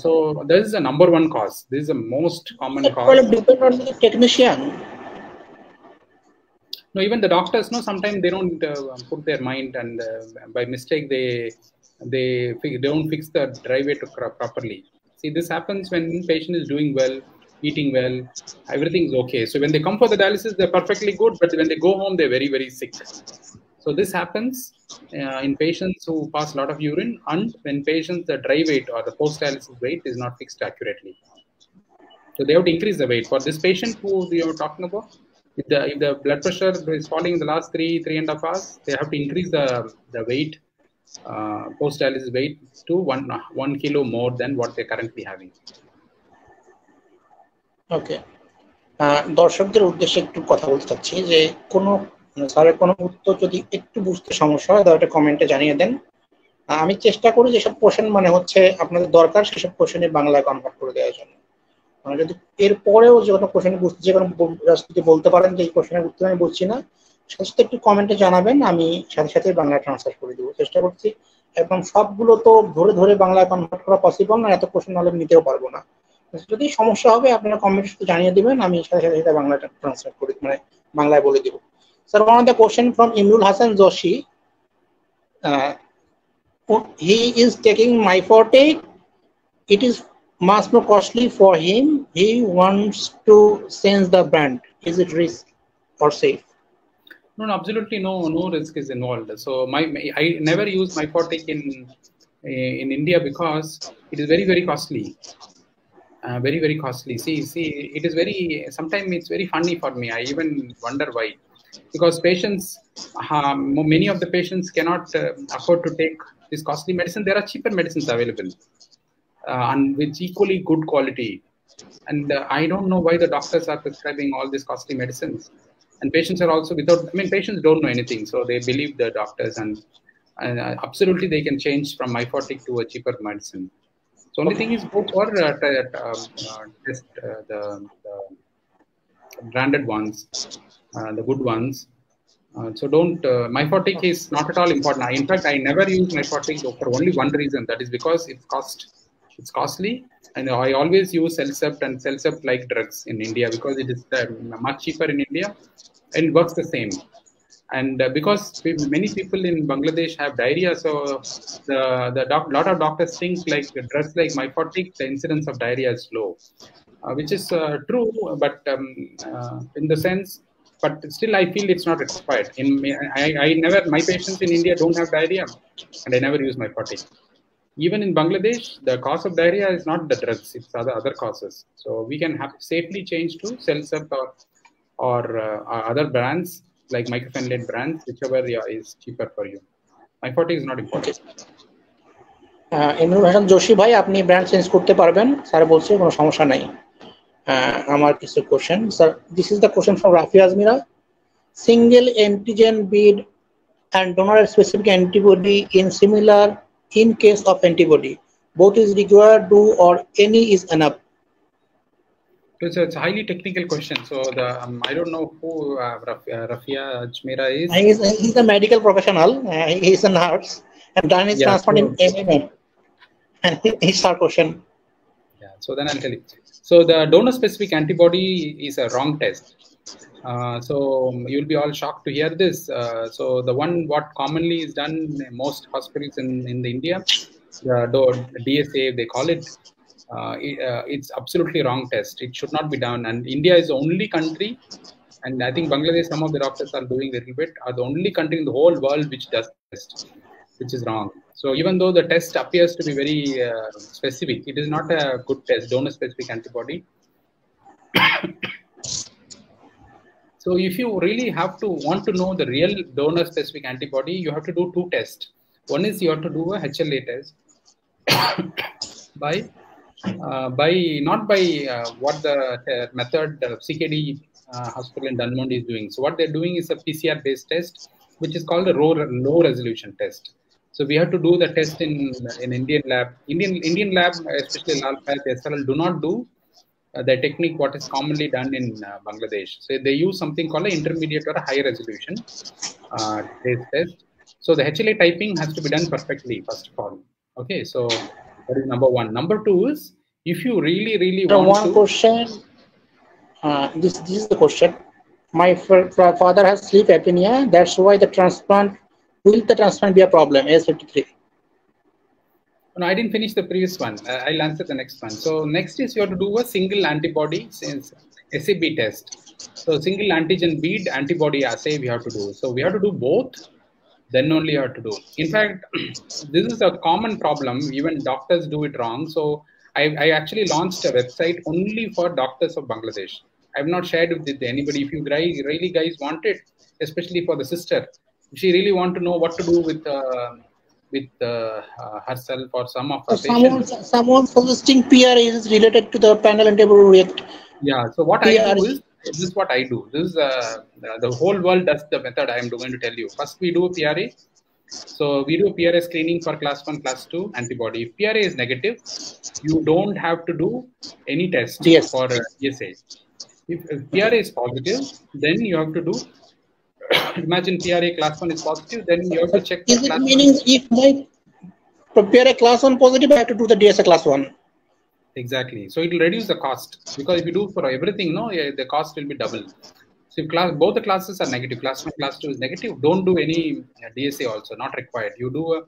So this is the number one cause. This is the most common cause. Well, it depends on the technician. No, even the doctors, sometimes they don't put their mind, and by mistake they don't fix the dry weight properly. See, this happens when patient is doing well, eating well, everything is okay. So when they come for the dialysis, they're perfectly good, but when they go home, they're very, very sick. So this happens in patients who pass a lot of urine, and when patients, the dry weight or the post-dialysis weight is not fixed accurately. So they have to increase the weight. For this patient who you are talking about, if the blood pressure is falling in the last 3.5 hours, they have to increase the weight, post-dialysis weight to 1 kilo more than what they're currently having. Okay. দর্শকদের উদ্দেশ্যে একটু কথা বলতে চাচ্ছি যে কোনো স্যারের কোনো উত্তর যদি একটু বুঝতে সমস্যা হয় তাহলে কমেন্টে জানিয়ে দেন। আমি চেষ্টা করি যেসব কোশ্চেন মানে হচ্ছে আপনাদের দরকার সেসব কোশ্চেনে বাংলায় কনভার্ট করে দেওয়ার জন্য। যদি এরপরেও যে কোনো কোশ্চেন বুঝতে যে কোনো যদি বলতে পারেন যে এই কোশ্চেনের উত্তর আমি বুঝছি না, সাথে সাথে একটু কমেন্টে জানাবেন, আমি সাথে সাথে বাংলায় ট্রান্সলেট করে দেবো। চেষ্টা করছি, এখন সবগুলো তো ধরে ধরে বাংলায় কনভার্ট করা পসিবল না, এত কোশ্চেন হলে নিতেও পারবো না। যদি সমস্যা হবে আপনারা কমেন্টে জানিয়ে দিবেন, আমি সাথে সাথে সেটা বাংলায় ট্রান্সলেট করে মানে বাংলায় বলে দিব। Sir, one of the question from Imrul Hasan Joshi, he is taking Myfortic. It is much more costly for him. He wants to change the brand. Is it risk or safe? No, absolutely no risk is involved. So I never use Myfortic in India because it is very, very costly. Very, very costly. See, it is sometimes it's very funny for me. I even wonder why. Because patients, many of the patients cannot afford to take this costly medicine. There are cheaper medicines available and with equally good quality. And I don't know why the doctors are prescribing all these costly medicines. And patients are also patients don't know anything. So they believe the doctors and absolutely they can change from Myfortic to a cheaper medicine. So only thing is go for test the branded ones, the good ones. So don't, Myfortic is not at all important. In fact, I never use Myfortic for only one reason. That is because it's costly. And I always use Celcept and Celcept like drugs in India because it is much cheaper in India and it works the same. And because many people in Bangladesh have diarrhea, so lot of doctors think like drugs like Myfortic, the incidence of diarrhea is low, which is true, but in the sense, but still I feel it's not required. My patients in India don't have diarrhea, and I never use Myfortic. Even in Bangladesh, the cause of diarrhea is not the drugs; it's other causes. So we can safely change to Celcept or other brands like mycophenolate brands, whichever is cheaper for you. Myfortic is not important. Imrul Hasan Joshi ভাই, আপনি brand change করতে পারবেন, sir বলছে কোনো সমস্যা নাই। আমার কিছু question, sir, this is the question from Rafi Azmira. Single antigen bead and donor specific antibody in similar in case of antibody, both is required to or any is enough? It's a highly technical question. So I don't know who Rafia Ajmera is. He's a medical professional. He's a nurse and done his transplant in MMA. And his our question. Yeah. So then I'll tell you. So the donor specific antibody is a wrong test. So you'll be all shocked to hear this. So the one what commonly is done in most hospitals in the India, the DSA they call it. It's absolutely wrong test. It should not be done. And India is the only country, and I think Bangladesh, some of the doctors are doing a little bit, are the only country in the whole world which does test, which is wrong. So even though the test appears to be very specific, it is not a good test, donor specific antibody. So if you really want to know the real donor specific antibody, you have to do two tests. One is you have to do a HLA test not by what the method CKD hospital in Dunmond is doing. So what they're doing is a PCR based test, which is called a low resolution test. So we have to do the test in Indian lab. Indian lab, especially Lalpal, SRL, do not do the technique what is commonly done in Bangladesh. So they use something called an intermediate or a high resolution test. So the HLA typing has to be done perfectly, first of all. Okay, so that is number one. Number two is, if you really want one question, this is the question. My father has sleep apnea. That's why will the transplant be a problem? S53. No, I didn't finish the previous one. I'll answer the next one. So next is you have to do a single antibody SAB test. So single antigen bead antibody assay we have to do. So we have to do both. Then only you have to do. In fact, this is a common problem. Even doctors do it wrong. So I actually launched a website only for doctors of Bangladesh. I have not shared with anybody. If you really guys want it, especially for the sister, if she really want to know what to do with herself or some of her patients. Someone suggesting PRA is related to the panel and table react. Yeah. So what I do is, this is what I do. This is the whole world does the method I am going to tell you. First, we do a PRA. So we do a PRA screening for class 1, class 2 antibody. If PRA is negative, you don't have to do any test for DSA. If PRA is positive, then you have to do, imagine PRA class 1 is positive, then you have to check. Is it meaning if my PRA class 1 positive, I have to do the DSA class 1? Exactly. So it will reduce the cost, because if you do for everything, the cost will be double. So if both the classes are negative, class 1, class 2 is negative, don't do any DSA also, not required. You do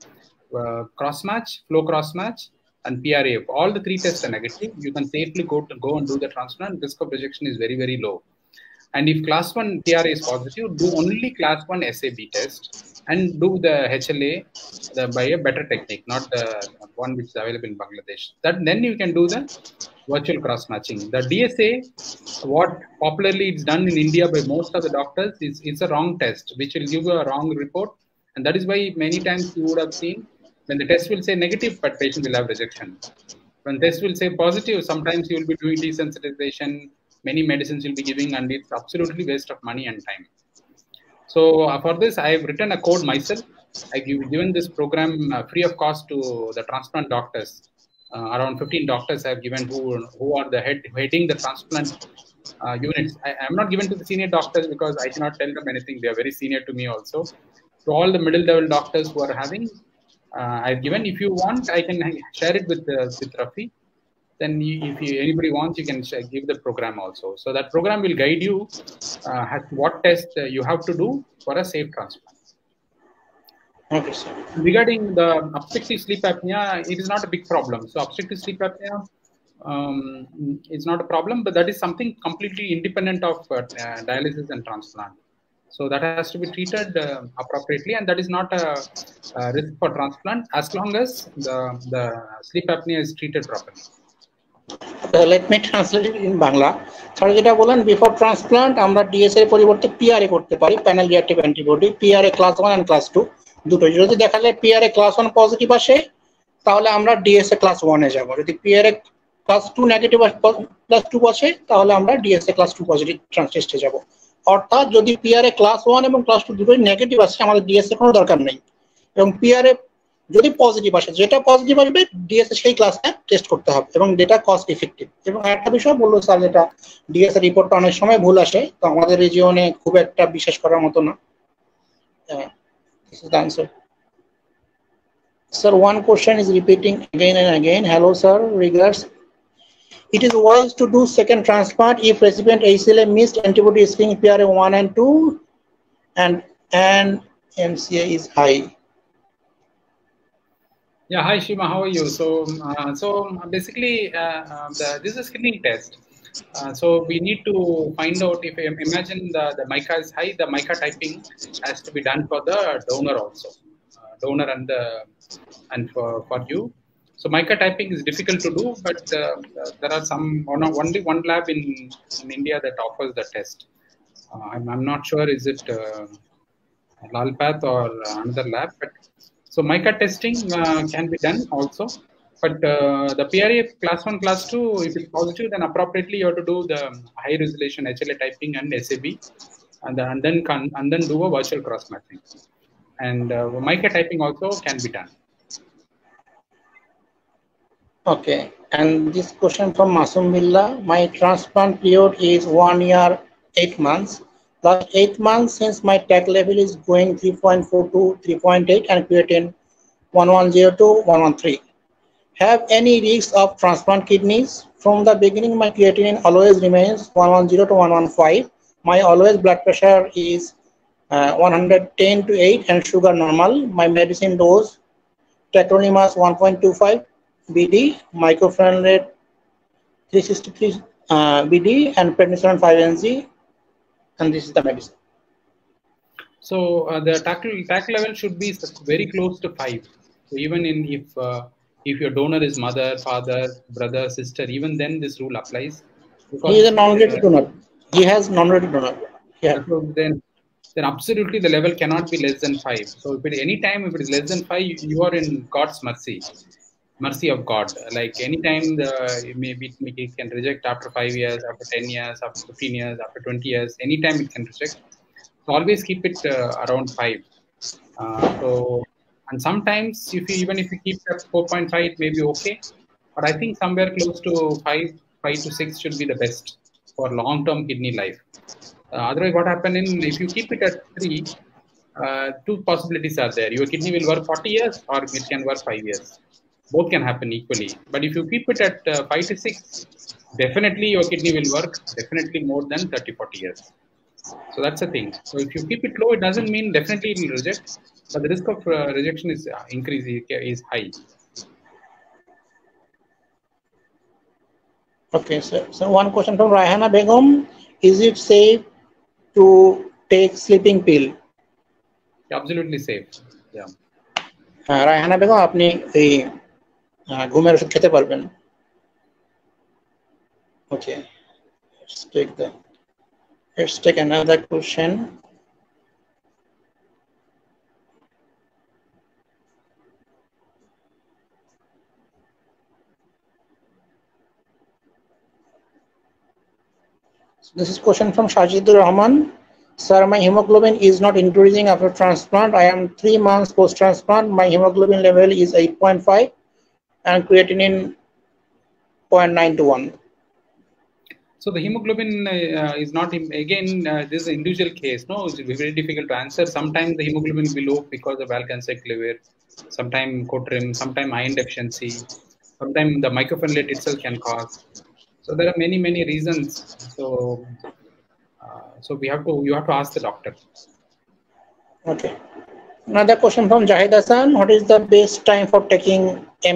a cross match, flow cross match, and PRA. If all the 3 tests are negative, you can safely go and do the transplant. Risk of rejection is very, very low. And if class 1 PRA is positive, do only class 1 SAB test and do the HLA by a better technique, not the one which is available in Bangladesh. Then you can do the virtual cross matching. The DSA, what popularly it's done in India by most of the doctors, it's a wrong test, which will give you a wrong report. And that is why many times you would have seen when the test will say negative, but patient will have rejection. When test will say positive, sometimes you will be doing desensitization, many medicines you'll be giving, and it's absolutely waste of money and time. So for this, I have written a code myself. I've given this program free of cost to the transplant doctors. Around 15 doctors I have given who are the heading the transplant units. I'm not given to the senior doctors because I cannot tell them anything. They are very senior to me also. To all the middle level doctors who are having, I've given. If you want, I can share it with Rafi. Then if anybody wants, you can give the program also. So that program will guide you what test you have to do for a safe transplant. Okay, sir. Regarding the obstructive sleep apnea, it is not a big problem. So obstructive sleep apnea is not a problem, but that is something completely independent of dialysis and transplant. So that has to be treated appropriately, and that is not a risk for transplant as long as the sleep apnea is treated properly. Let me translate it in Bangla. Sir যেটা বলেন before transplant আমরা DSA এর পরিবর্তে PRA করতে পারি, panel reactive antibody, PRA class 1 and class 2 দুটোই। যদি দেখা যায় পিআরএ ক্লাস 1 পজিটিভ আসে তাহলে আমরা ডিএসএ ক্লাস 1 এ যাব। যদি পিআরএ ক্লাস 2 নেগেটিভ ক্লাস 2 আসে তাহলে আমরা ডিএসএ ক্লাস 2 পজিটিভ টেস্টে যাব। অর্থাৎ যদি পিআরএ ক্লাস 1 এবং ক্লাস 2 দুটোই নেগেটিভ আসে আমাদের ডিএসএ কোনো দরকার নেই, এবং পিআরএ যদি পজিটিভ আসে, যেটা পজিটিভ আসবে ডিএসএ সেই ক্লাসটা টেস্ট করতে হবে এবং যেটা কস্ট ইফেক্টিভ। এবং একটা বিষয় বললো স্যার, যেটা ডিএসএ রিপোর্টটা অনেক সময় ভুল আসে, তো আমাদের রিজিয়নে খুব একটা বিশ্বাস করার মতো না। This is the answer. Sir, one question is repeating again and again. Hello sir, regards. It is wise to do second transplant if recipient HLA missed antibody screening PRA 1 and 2 and MCA is high. Yeah, hi Shima, how are you? So basically, this is a screening test. So we need to find out if, imagine the MICA is high, the MICA typing has to be done for the donor also, donor and for you. So MICA typing is difficult to do, but there are only one lab in India that offers the test. I'm not sure is it Lalpath or another lab, but so MICA testing can be done also. But the PRA class 1, class 2, if it's positive, then appropriately you have to do the high resolution HLA typing and SAB, and then do a virtual cross matching. And MICA typing also can be done. Okay, and this question from Masum Billah. My transplant period is 1 year 8 months. Last 8 months since my TAC level is going 3.4 to 3.8 and creatine 1102 to 113. Have any risks of transplant kidneys? From the beginning, my creatinine always remains 110 to 115. My always blood pressure is 110 to 8 and sugar normal. My medicine dose tacrolimus 1.25 BD, mycophenolate 363 BD, and prednisolone 5 NG, and this is the medicine. So the TAC level should be very close to 5. So even If your donor is mother, father, brother, sister, even then this rule applies. Because, he is a non-related donor. He has non-related donor. Yeah. So then absolutely the level cannot be less than 5. So if it is less than 5, you are in God's mercy of God. Like anytime it can reject after 5 years, after 10 years, after 15 years, after 20 years, anytime it can reject. So always keep it around 5. And sometimes even if you keep at 4.5, it may be okay. But I think somewhere close to 5 to 6 should be the best for long-term kidney life. Otherwise, what happens if you keep it at 3, two possibilities are there. Your kidney will work 40 years or it can work 5 years. Both can happen equally. But if you keep it at 5 to 6, definitely your kidney will work definitely more than 30, 40 years. So that's the thing. So if you keep it low, it doesn't mean definitely it will reject, but the risk of rejection is is high. Okay, so one question from Raihana Begum: is it safe to take sleeping pill? Absolutely safe. Yeah. Raihana Begum আপনি এই ঘুমের ওষুধ খেতে পারবেন। Okay, let's take another question. This is question from Shajidur Rahman. Sir, my hemoglobin is not increasing after transplant. I am 3 months post-transplant. My hemoglobin level is 8.5 and creatinine 0.9 to 1. So the hemoglobin is not, again, this is an individual case. No, it's very difficult to answer. Sometimes the hemoglobin will be low because of alkanside liver, sometimes cotrim, sometimes iron deficiency, sometimes the mycophenolate itself can cause. So there are many reasons. So you have to ask the doctor. Okay. Another question from Jahid Hassan. What is the best time for taking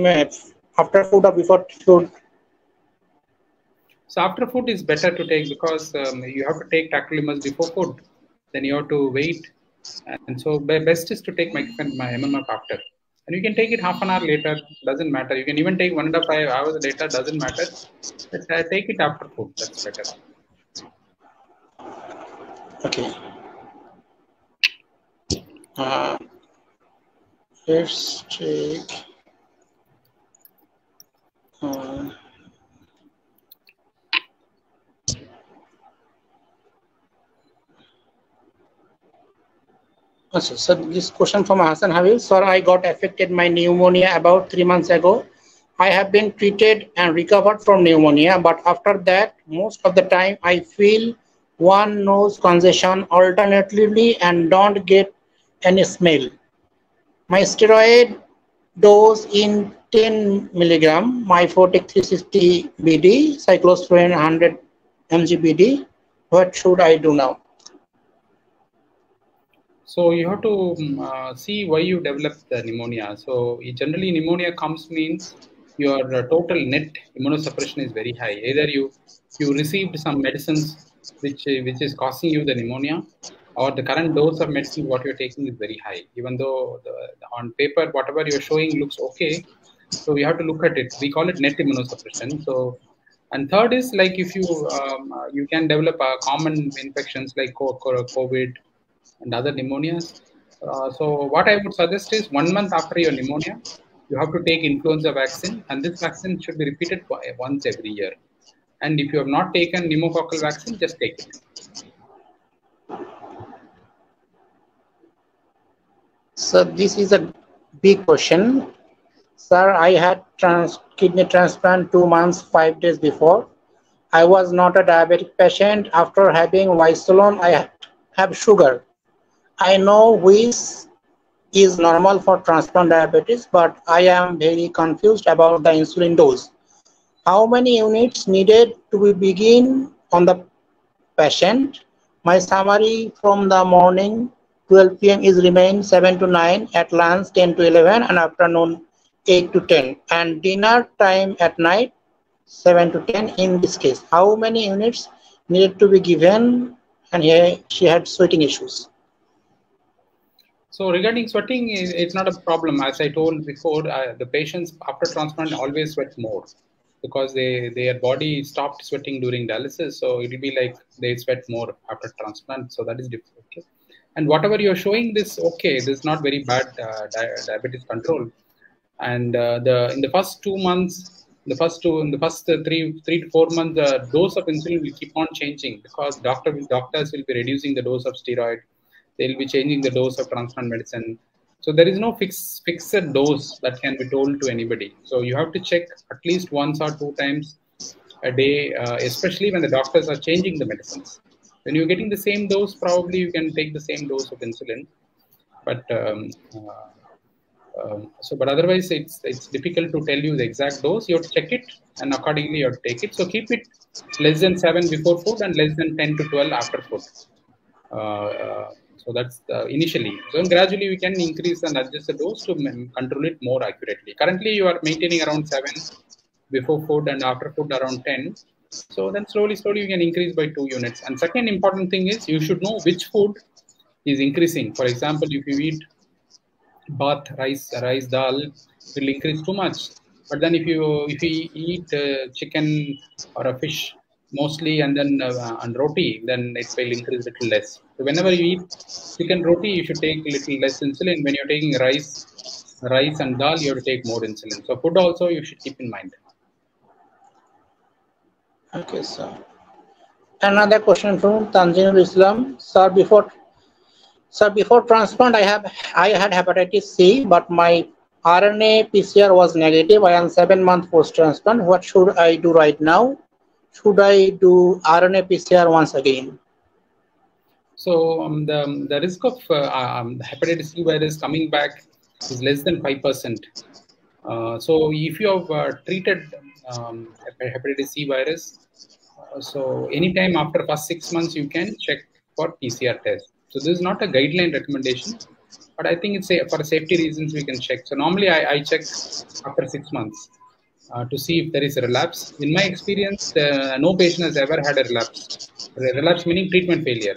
MAF? After food or before food? So after food is better to take because you have to take tacrolimus before food. Then you have to wait. And so best is to take my MMF after. And you can take it half an hour later, doesn't matter. You can even take 1.5 hours later, doesn't matter. But take it after food, that's better. Okay. Let's take so this question from Hassan Havil. Sir, I got affected my pneumonia about 3 months ago. I have been treated and recovered from pneumonia, but after that, most of the time I feel one nose congestion alternately and don't get any smell. My steroid dose in 10 milligram, myfortic 360 BD, cyclosporin 100 mg BD. What should I do now? So you have to see why you developed the pneumonia. So generally pneumonia comes means your total net immunosuppression is very high. Either you received some medicines which is causing you the pneumonia, or the current dose of medicine what you're taking is very high. Even though on paper whatever you're showing looks okay, so we have to look at it. We call it net immunosuppression. So, and third is like if you can develop common infections like COVID and other pneumonias. So what I would suggest is 1 month after your pneumonia, you have to take influenza vaccine, and this vaccine should be repeated once every year. And if you have not taken pneumococcal vaccine, just take it. So this is a big question. Sir, I had kidney transplant 2 months, 5 days before. I was not a diabetic patient. After having Visolon, I have sugar. I know which is normal for transplant diabetes, but I am very confused about the insulin dose. How many units needed to be begin on the patient? My summary from the morning 12 p.m. is remain 7 to 9, at lunch 10 to 11, and afternoon 8 to 10, and dinner time at night 7 to 10 in this case. How many units needed to be given? And here she had sweating issues. So regarding sweating, it's not a problem. As I told before, the patients after transplant always sweat more because their body stopped sweating during dialysis. So it will be like they sweat more after transplant. So that is different. Okay. And whatever you're showing this, okay, this is not very bad diabetes control. And in the first 2 months, in the first 3 to 4 months, the dose of insulin will keep on changing because doctors will be reducing the dose of steroid. They'll be changing the dose of transplant medicine. So there is no fixed dose that can be told to anybody. So you have to check at least once or two times a day, especially when the doctors are changing the medicines. When you're getting the same dose, probably you can take the same dose of insulin. But but otherwise, it's difficult to tell you the exact dose. You have to check it, and accordingly you have to take it. So keep it less than 7 before food and less than 10 to 12 after food. So that's initially. So gradually we can increase and adjust the dose to control it more accurately. Currently, you are maintaining around 7 before food and after food around 10. So then slowly you can increase by 2 units. And second important thing is you should know which food is increasing. For example, if you eat rice dal, will increase too much. But then if you eat chicken or a fish mostly and then and roti, then it will increase a little less. So whenever you eat chicken roti, you should take little less insulin. When you're taking rice and dal, you have to take more insulin. So food also you should keep in mind. Okay, sir. Another question from Tanzil Islam. Sir, before transplant, I had hepatitis C, but my RNA PCR was negative. I am 7 months post-transplant. What should I do right now? Should I do RNA PCR once again? So the risk of hepatitis C virus coming back is less than 5%. So if you have treated hepatitis C virus, so anytime after first 6 months, you can check for PCR test. So this is not a guideline recommendation, but I think it's for safety reasons we can check. So normally I check after 6 months to see if there is a relapse. In my experience, no patient has ever had a relapse. Relapse meaning treatment failure.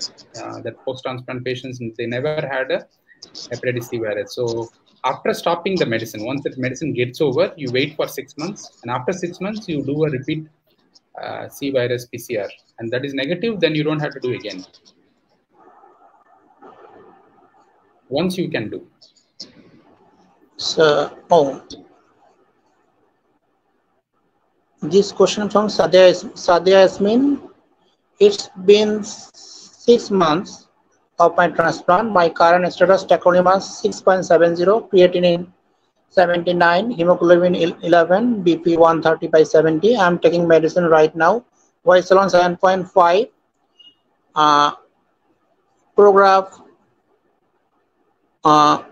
That post-transplant patients, they never had a hepatitis C virus. So after stopping the medicine, once that medicine gets over, you wait for 6 months, and after 6 months, you do a repeat C virus PCR, and that is negative, then you don't have to do again. Once you can do. So, this question from Sadia Yasmin. It's been 6 months of my transplant. My current status: tacrolimus 6.70, creatinine 79, hemoglobin 11, BP 130/70. I'm taking medicine right now. Visalon 7.5, Prograph 4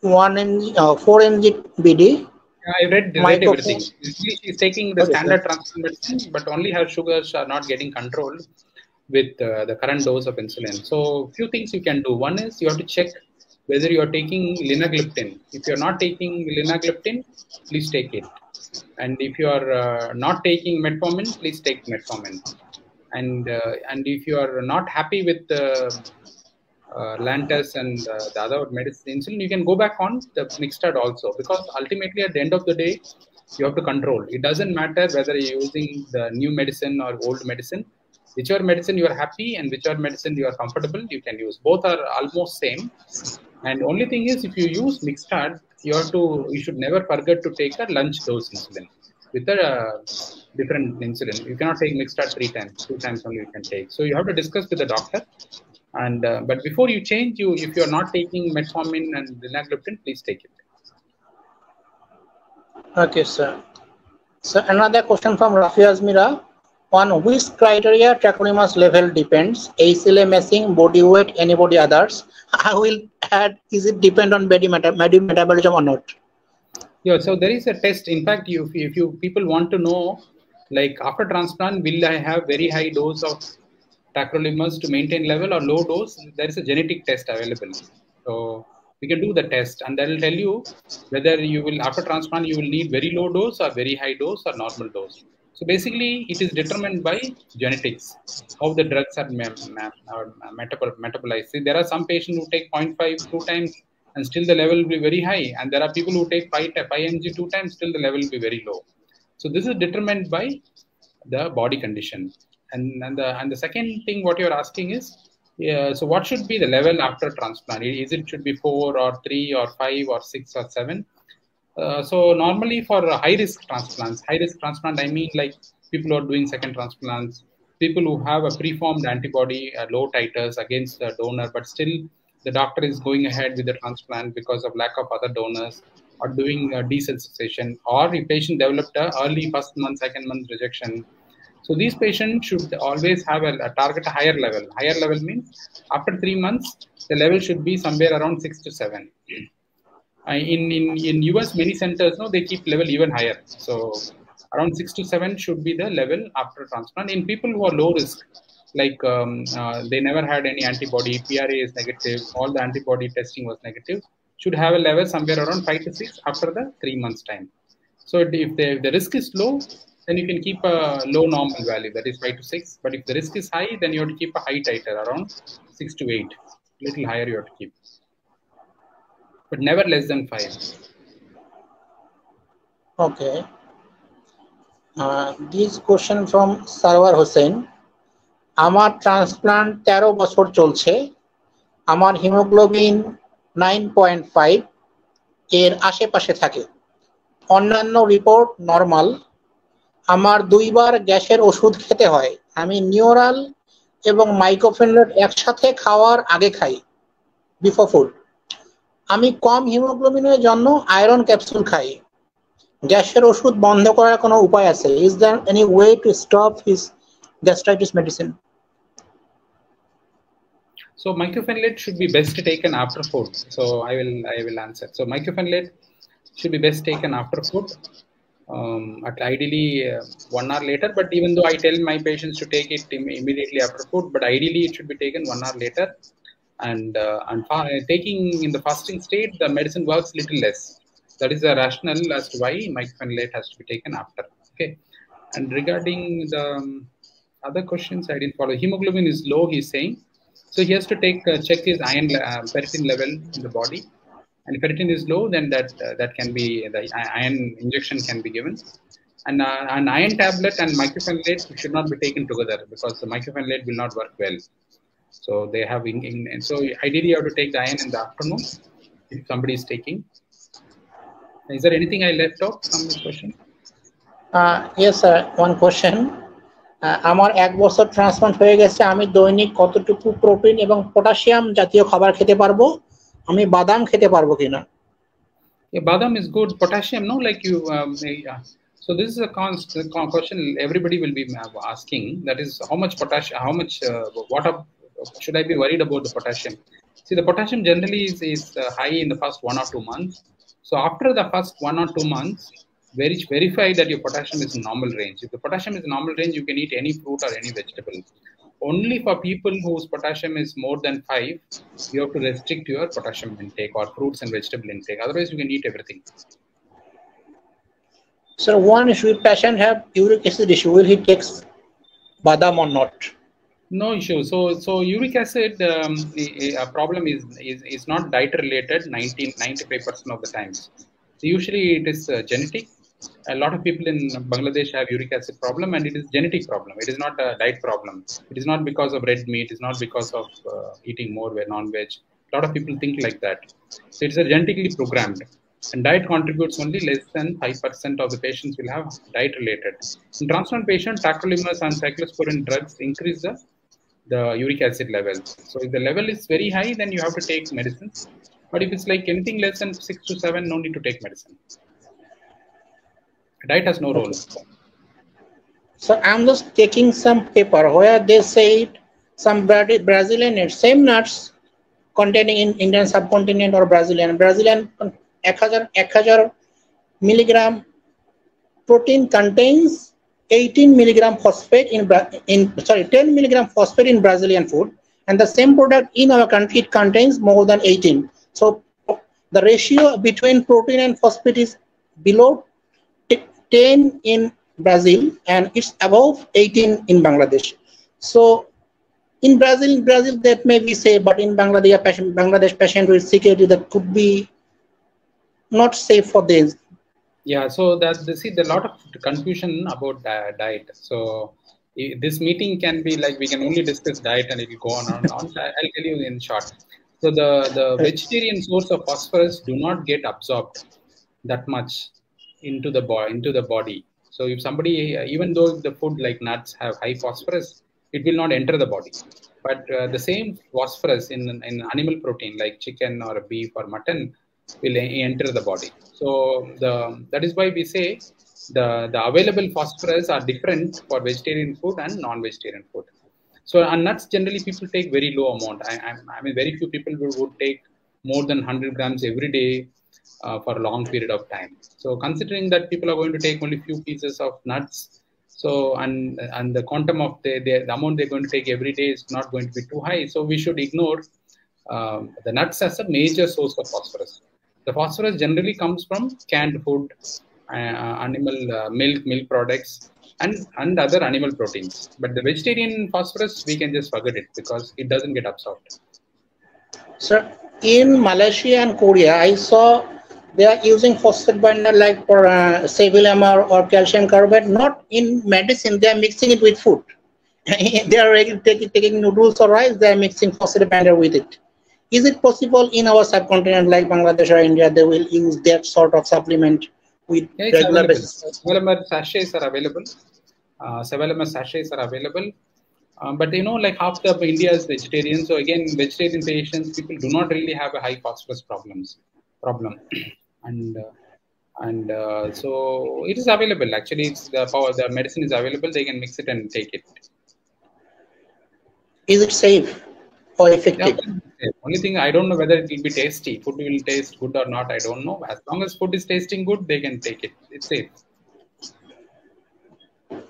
mg BD. I read everything. She's taking the standard transplant medicine, but only her sugars are not getting controlled with the current dose of insulin. So few things you can do. One is you have to check whether you are taking linagliptin. If you are not taking linagliptin, please take it. And if you are not taking metformin, please take metformin. And if you are not happy with Lantus and the other medicine insulin, you can go back on the Mixtard also, because ultimately at the end of the day, you have to control. It doesn't matter whether you're using the new medicine or old medicine. Whichever medicine you are happy and whichever medicine you are comfortable, you can use. Both are almost same. And only thing is, if you use Mixtard, you should never forget to take a lunch dose insulin with a different insulin. You cannot take Mixtard 3 times, 2 times only you can take. So you have to discuss with the doctor. And but before you change, if you are not taking metformin and linagliptin, please take it. Okay, sir. So another question from Rafi Azmira. On which criteria tacrolimus level depends? HLA missing, body weight, anybody others? I will add, is it depend on body metabolism or not? Yeah, so there is a test. In fact, if you people want to know, like after transplant, will I have very high dose of tacrolimus to maintain level or low dose? There is a genetic test available. So we can do the test, and that will tell you whether you will, after transplant, you will need very low dose or very high dose or normal dose. So basically, it is determined by genetics, how the drugs are metabolized. See, there are some patients who take 0.5 2 times and still the level will be very high. And there are people who take 5 mg 2 times, still the level will be very low. So this is determined by the body condition. And the second thing what you're asking is, so what should be the level after transplant? Is it should be 4 or 3 or 5 or 6 or 7? So normally for high risk transplant, I mean like people who are doing second transplants, people who have a preformed antibody, low titers against the donor, but still the doctor is going ahead with the transplant because of lack of other donors, or doing desensitization, or the patient developed a early first month, second month rejection. So these patients should always have a target a higher level. Higher level means after 3 months, the level should be somewhere around 6 to 7. In US, many centers, no, they keep level even higher. So around 6 to 7 should be the level after transplant. In people who are low risk, like they never had any antibody, PRA is negative, all the antibody testing was negative, should have a level somewhere around 5 to 6 after the 3 months time. So if the risk is low, then you can keep a low normal value, that is 5 to 6. But if the risk is high, then you have to keep a high titer around 6 to 8. Little higher you have to keep, but never less than 5. Okay. This question from Sarwar Hussain. আমার transplant 13 বছর চলছে, আমার haemoglobin 9.5 এর আশেপাশে থাকে, অন্যান্য report normal, আমার 2 বার গ্যাসের ওষুধ খেতে হয়, আমি নিওরাল এবং মাইক্রোফেনলেট একসাথে খাওয়ার আগে খাই, বিফোর ফুড, আমি কম হিমোগ্লোবিনের জন্য আয়রন ক্যাপসুল খাই, গ্যাসের ওষুধ বন্ধ করার কোনো উপায় আছে? Is there any way to stop his gastritis medicine? So mycophenolate should be best taken after food. So I will answer. So mycophenolate should be best taken after food, ideally 1 hour later. But even though I tell my patients to take it immediately after food, but ideally it should be taken 1 hour later. And taking in the fasting state, the medicine works little less. That is the rationale as to why mycophenolate has to be taken after. Okay. And regarding the other questions, I didn't follow. Hemoglobin is low, he's saying. So he has to check his iron ferritin level in the body. And if ferritin is low, then that can be, the iron injection can be given. And an iron tablet and mycophenolate should not be taken together, because the mycophenolate will not work well. So they have, so ideally you have to take the iron in the afternoon if somebody is taking. Is there anything I left out from this question? Yes, sir. One question. আমার 1 বছর transplant হয়ে গেছে, আমি দৈনিক কতটুকু protein এবং potassium জাতীয় খাবার খেতে পারবো? আমি বাদাম খেতে পারবো কিনা? Yeah, badam is good. Potassium, no, like you. So this is a question everybody will be asking. That is, how much potassium? How much? Should I be worried about the potassium? See, the potassium generally is high in the first 1 or 2 months. So after the first 1 or 2 months, verify that your potassium is in normal range. If the potassium is in normal range, you can eat any fruit or any vegetable. Only for people whose potassium is more than 5, you have to restrict your potassium intake or fruits and vegetable intake. Otherwise, you can eat everything. So one issue, if patient have uric acid issue, will he take badam or not? No issue. So uric acid a problem is not diet related 95% of the times. So usually it is genetic. A lot of people in Bangladesh have uric acid problem, and it is genetic problem. It is not a diet problem. It is not because of red meat. It is not because of eating more non-veg. A lot of people think like that. So it's genetically programmed. And diet contributes only less than 5% of the patients will have diet related. In transplant patients, tacrolimus and cyclosporin drugs increase the uric acid level. So if the level is very high, then you have to take medicines. But if it's like anything less than 6 to 7, no need to take medicine. Diet has no role. So I'm just taking some paper where they say some Brazilian nuts, same nuts containing in Indian subcontinent or Brazilian 1000 milligram protein contains 18 milligram phosphate in 10 milligram phosphate in Brazilian food, and the same product in our country, it contains more than 18. So the ratio between protein and phosphate is below 10 in Brazil, and it's above 18 in Bangladesh. So in Brazil that may be safe, but in Bangladesh patient with CKD that could be not safe for this. Yeah, so see, there are a lot of confusion about diet. So this meeting can be like, we can only discuss diet and it will go on and on. So I'll tell you in short. So the vegetarian source of phosphorus do not get absorbed that much into the body. So if somebody, even though the food like nuts have high phosphorus, it will not enter the body. But the same phosphorus in animal protein like chicken or beef or mutton will enter the body. So that is why we say the available phosphorus are different for vegetarian food and non-vegetarian food. So on nuts, generally people take very low amount. I mean, very few people would take more than 100 grams every day for a long period of time. So considering that people are going to take only few pieces of nuts, so and the quantum of the amount they're going to take every day is not going to be too high. So we should ignore the nuts as a major source of phosphorus. The phosphorus generally comes from canned food, animal milk products, and other animal proteins. But the vegetarian phosphorus, we can just forget it because it doesn't get absorbed. Sir, in Malaysia and Korea, I saw they are using phosphate binder like for cevilamar or calcium carbonate, not in medicine. They are mixing it with food. They are taking noodles or rice. They are mixing phosphate binder with it. Is it possible in our subcontinent like Bangladesh or India, they will use that sort of supplement with regular basis? Cevilamar sachets are available. Cevilamar sachets are available. But like half of India is vegetarian. So again, vegetarian patients, people do not really have a high phosphorus problem. And so it is available. Actually, it's the medicine is available. They can mix it and take it. Is it safe or effective? Yeah, only thing, I don't know whether it will be tasty. Food will taste good or not, I don't know. As long as food is tasting good, they can take it. It's safe.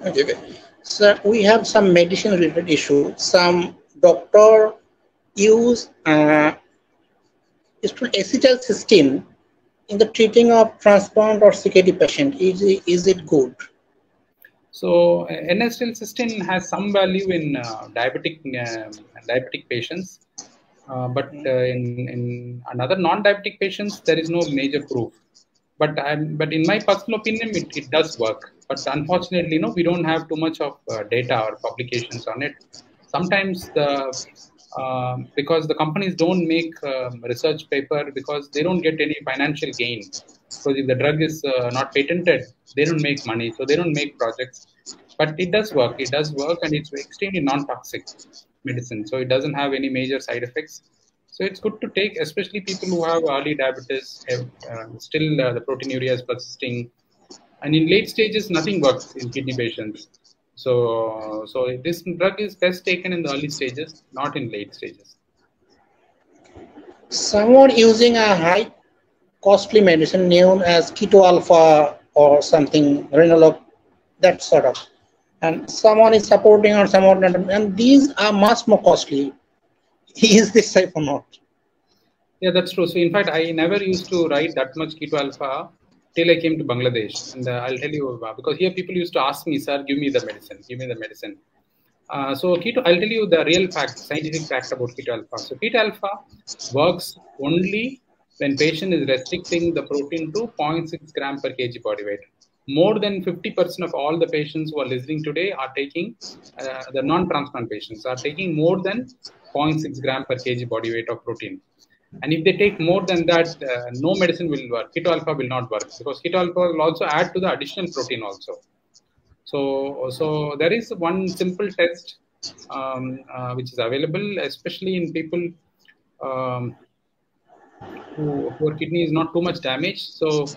Okay. Sir, we have some medicine related issue. Some doctor use acetylcysteine in the treating of transplant or CKD patient. Is it good? So N-acetylcysteine has some value in diabetic patients, but in another non-diabetic patients there is no major proof. But in my personal opinion, it does work. But unfortunately, we don't have too much of data or publications on it. Sometimes because the companies don't make research paper because they don't get any financial gain. Because if the drug is not patented, they don't make money, so they don't make projects. But it does work. It does work, and it's extremely non-toxic medicine. So it doesn't have any major side effects. So it's good to take, especially people who have early diabetes, still the proteinuria is persisting. And in late stages, nothing works in kidney patients. So this drug is best taken in the early stages, not in late stages. Someone using a high costly medicine known as keto alpha or something, Renolog, that sort of, and someone is supporting or someone, and these are much more costly. Is this safe or not? Yeah, that's true. So in fact, I never used to write that much keto alpha till I came to Bangladesh. And I'll tell you, because here people used to ask me, sir, give me the medicine, give me the medicine. So keto, I'll tell you the real fact, scientific fact about keto alpha. So keto alpha works only when patient is restricting the protein to 0.6 gram per kg body weight. More than 50% of all the patients who are listening today are taking, the non-transplant patients are taking more than 0.6 gram per kg body weight of protein. And if they take more than that, no medicine will work. Keto alpha will not work because keto alpha will also add to the additional protein also. So there is one simple test which is available, especially in people whose kidney is not too much damaged. So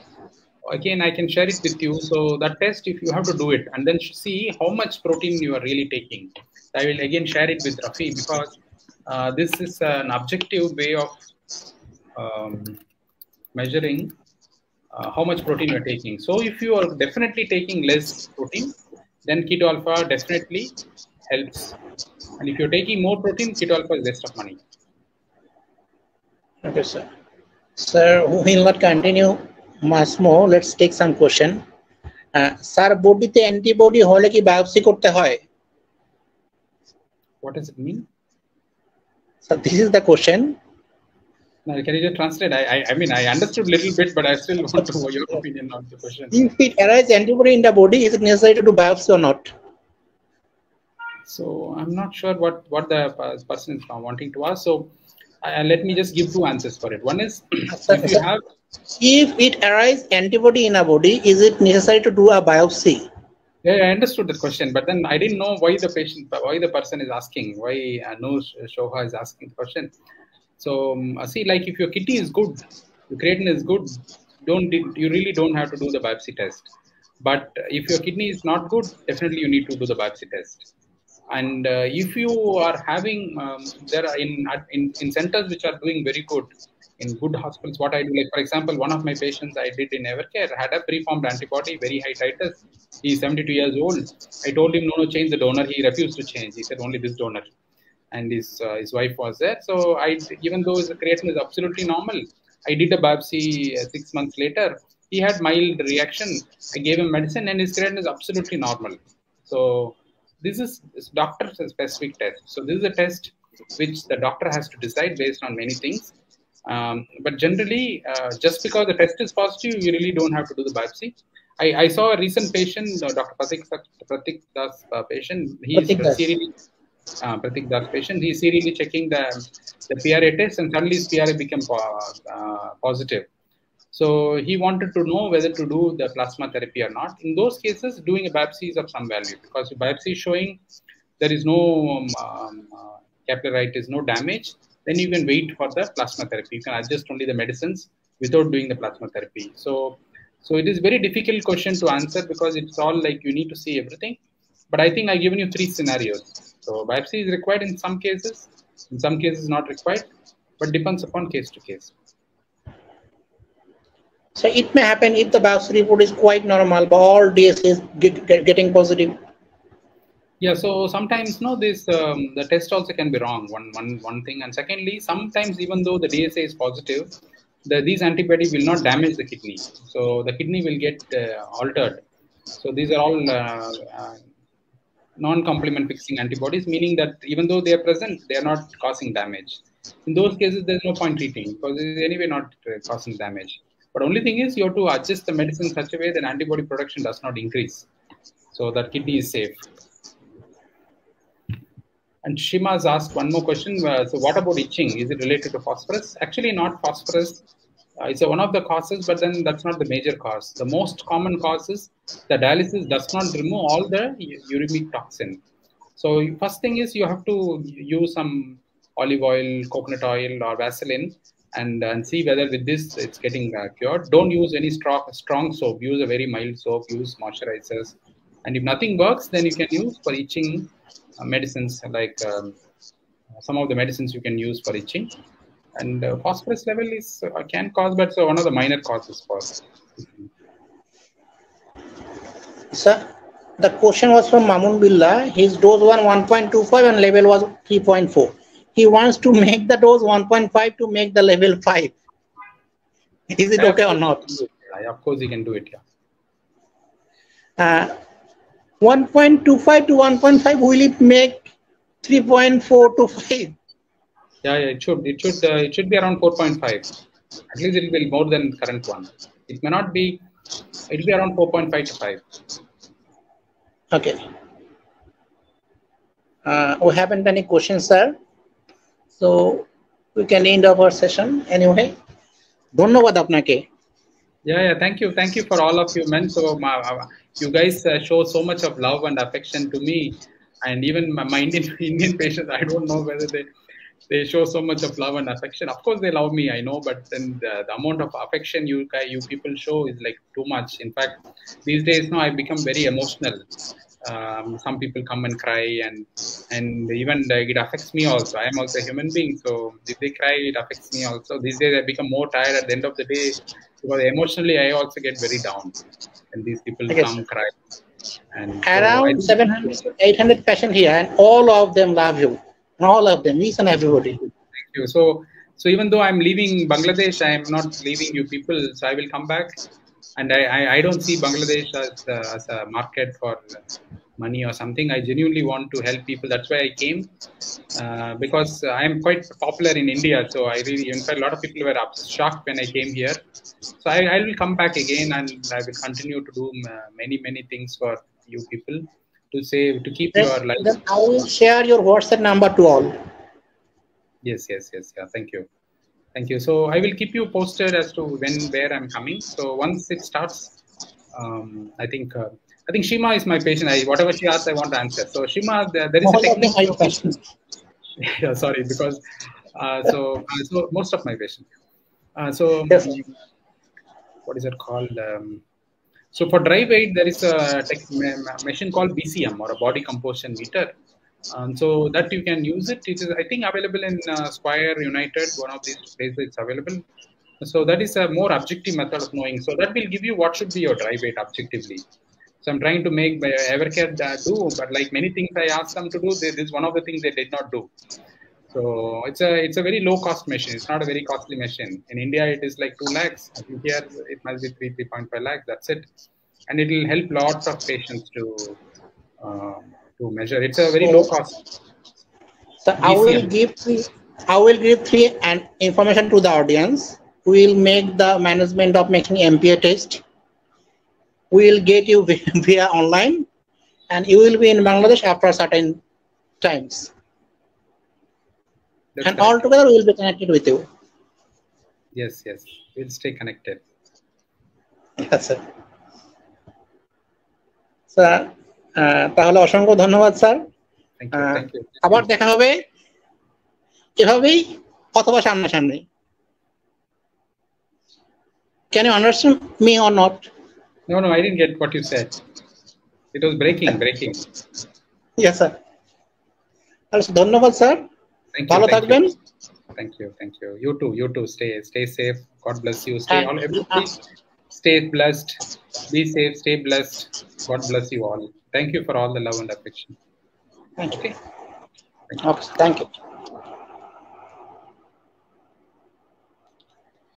again, I can share it with you. So that test, if you have to do it and then see how much protein you are really taking. I will again share it with Rafi because this is an objective way of measuring how much protein you're taking. So if you are definitely taking less protein, then keto alpha definitely helps. And if you're taking more protein, keto alpha is waste of money. Okay, sir. Sir, we will not continue much more. Let's take some question. Sir বডিতে antibody হলে কি biopsy করতে হয়? What does it mean? So this is the question. Now, can you just translate? I mean, I understood a little bit, but I still want to know your opinion on the question. If it arises antibody in the body, is it necessary to do biopsy or not? So I'm not sure what the person is wanting to ask. So let me just give two answers for it. One is if it arises antibody in a body, is it necessary to do a biopsy? Yeah, I understood the question, but then I didn't know why the person is asking, why Shoha is asking the question. So see, like if your kidney is good, your creatinine is good, you really don't have to do the biopsy test. But if your kidney is not good, definitely you need to do the biopsy test. And if you are having, there are in centers which are doing very good, in good hospitals, what I do, like for example, one of my patients I did in Evercare had a preformed antibody, very high titers. He's 72 years old. I told him, no, change the donor. He refused to change. He said, only this donor. And his wife was there. So even though his creatinine is absolutely normal, I did a biopsy 6 months later. He had mild reaction. I gave him medicine and his creatinine is absolutely normal. So this is doctor's specific test. So this is a test which the doctor has to decide based on many things. But generally, just because the test is positive, you really don't have to do the biopsy. I saw a recent patient, Dr. Pratik Das patient. He's serially Pratik Das patient. He's serially checking the PRA test, and suddenly his PRA became positive. So he wanted to know whether to do the plasma therapy or not. In those cases, doing a biopsy is of some value because the biopsy is showing there is no capillaritis, no damage. Then you can wait for the plasma therapy. You can adjust only the medicines without doing the plasma therapy. So it is very difficult question to answer because it's all like you need to see everything. But I think I've given you 3 scenarios. So biopsy is required in some cases not required, but depends upon case to case. So it may happen if the biopsy report is quite normal, but all DSA is getting positive. Yeah, so sometimes this the test also can be wrong. One thing, and secondly, sometimes even though the DSA is positive, these antibodies will not damage the kidney. So the kidney will get altered. So these are all non-complement fixing antibodies, meaning that even though they are present, they are not causing damage. In those cases, there's no point treating because it is anyway not causing damage. But only thing is you have to adjust the medicine in such a way that antibody production does not increase, so that kidney is safe. And Shima's asked one more question. So what about itching? Is it related to phosphorus? Actually, not phosphorus. It's one of the causes, but then that's not the major cause. The most common cause is the dialysis does not remove all the uremic toxin. So first thing is you have to use some olive oil, coconut oil, or Vaseline, and see whether with this it's getting cured. Don't use any strong soap. Use a very mild soap. Use moisturizers. And if nothing works, then you can use for itching medicines like some of the medicines you can use for itching. And phosphorus level is can cause, but so one of the minor causes for. Sir, the question was from Mamun Billah. His dose was 1.25 and level was 3.4. He wants to make the dose 1.5 to make the level 5. Is it okay or not? Of course, he can do it. Yeah. 1.25 to 1.5, will it make 3.4 to 5? Yeah, it should be around 4.5. At least it will be more than current one. It may not be. It will be around 4.5 to 5. Okay. We haven't any questions, sir. So we can end our session anyway. ধন্যবাদ আপনাকে. Yeah. Thank you for all of you men. So you guys show so much of love and affection to me, and even my Indian patients. I don't know whether they show so much of love and affection. Of course, they love me, I know, but then the amount of affection you people show is like too much. In fact, these days now I've become very emotional. Some people come and cry, and even it affects me also. I am also a human being, so if they cry, it affects me also. These days I become more tired at the end of the day because emotionally I also get very down, and these people come cry. And around 700 to 800 patients here, and all of them love you. All of them, each and everybody. Thank you. So even though I'm leaving Bangladesh, I am not leaving you people. So I will come back And I don't see Bangladesh as a market for money or something. I genuinely want to help people. That's why I came, because I am quite popular in India. So I really, in fact, a lot of people were shocked when I came here. So I will come back again, and I will continue to do many things for you people to keep your life. Then I will share your WhatsApp number to all. Yes. Yeah. Thank you. So I will keep you posted as to when, where I'm coming. So once it starts, I think Shima is my patient. Whatever she asks, I want to answer. So Shima, there is a technique. Yeah, sorry, because so most of my patients. Yes, what is it called? So for dry weight, there is a machine called BCM, or a body composition meter. So that you can use it. It is, I think, available in Square, United, one of these places it's available. So that is a more objective method of knowing. So that will give you what should be your dry weight objectively. So I'm trying to make Evercare do, but like many things I asked them to do, this is one of the things they did not do. So it's a very low cost machine. It's not a very costly machine. In India, it is like 2 lakhs. I think here it must be 3.5 lakhs. That's it, and it will help lots of patients to measure. It's a very low cost. So I will give three and information to the audience. We will make the management of making MPA test. We will get you via online, and you will be in Bangladesh after certain times. That's and correct. all together we will be connected with you. Yes, we'll stay connected. Yes, sir. Sir, তাহলে অসংখ্য ধন্যবাদ sir. Thank you. আবার দেখা হবে এভাবেই অথবা সামনাসামনি। Can you understand me or not? No, I didn't get what you said. It was breaking. Yes, sir. ধন্যবাদ স্যার। ভালো থাকবেন। Thank you. You too. Stay safe. God bless you. Stay blessed. Be safe. Stay blessed. God bless you all. Thank you for all the love and affection. Thank you. Okay. Thank you.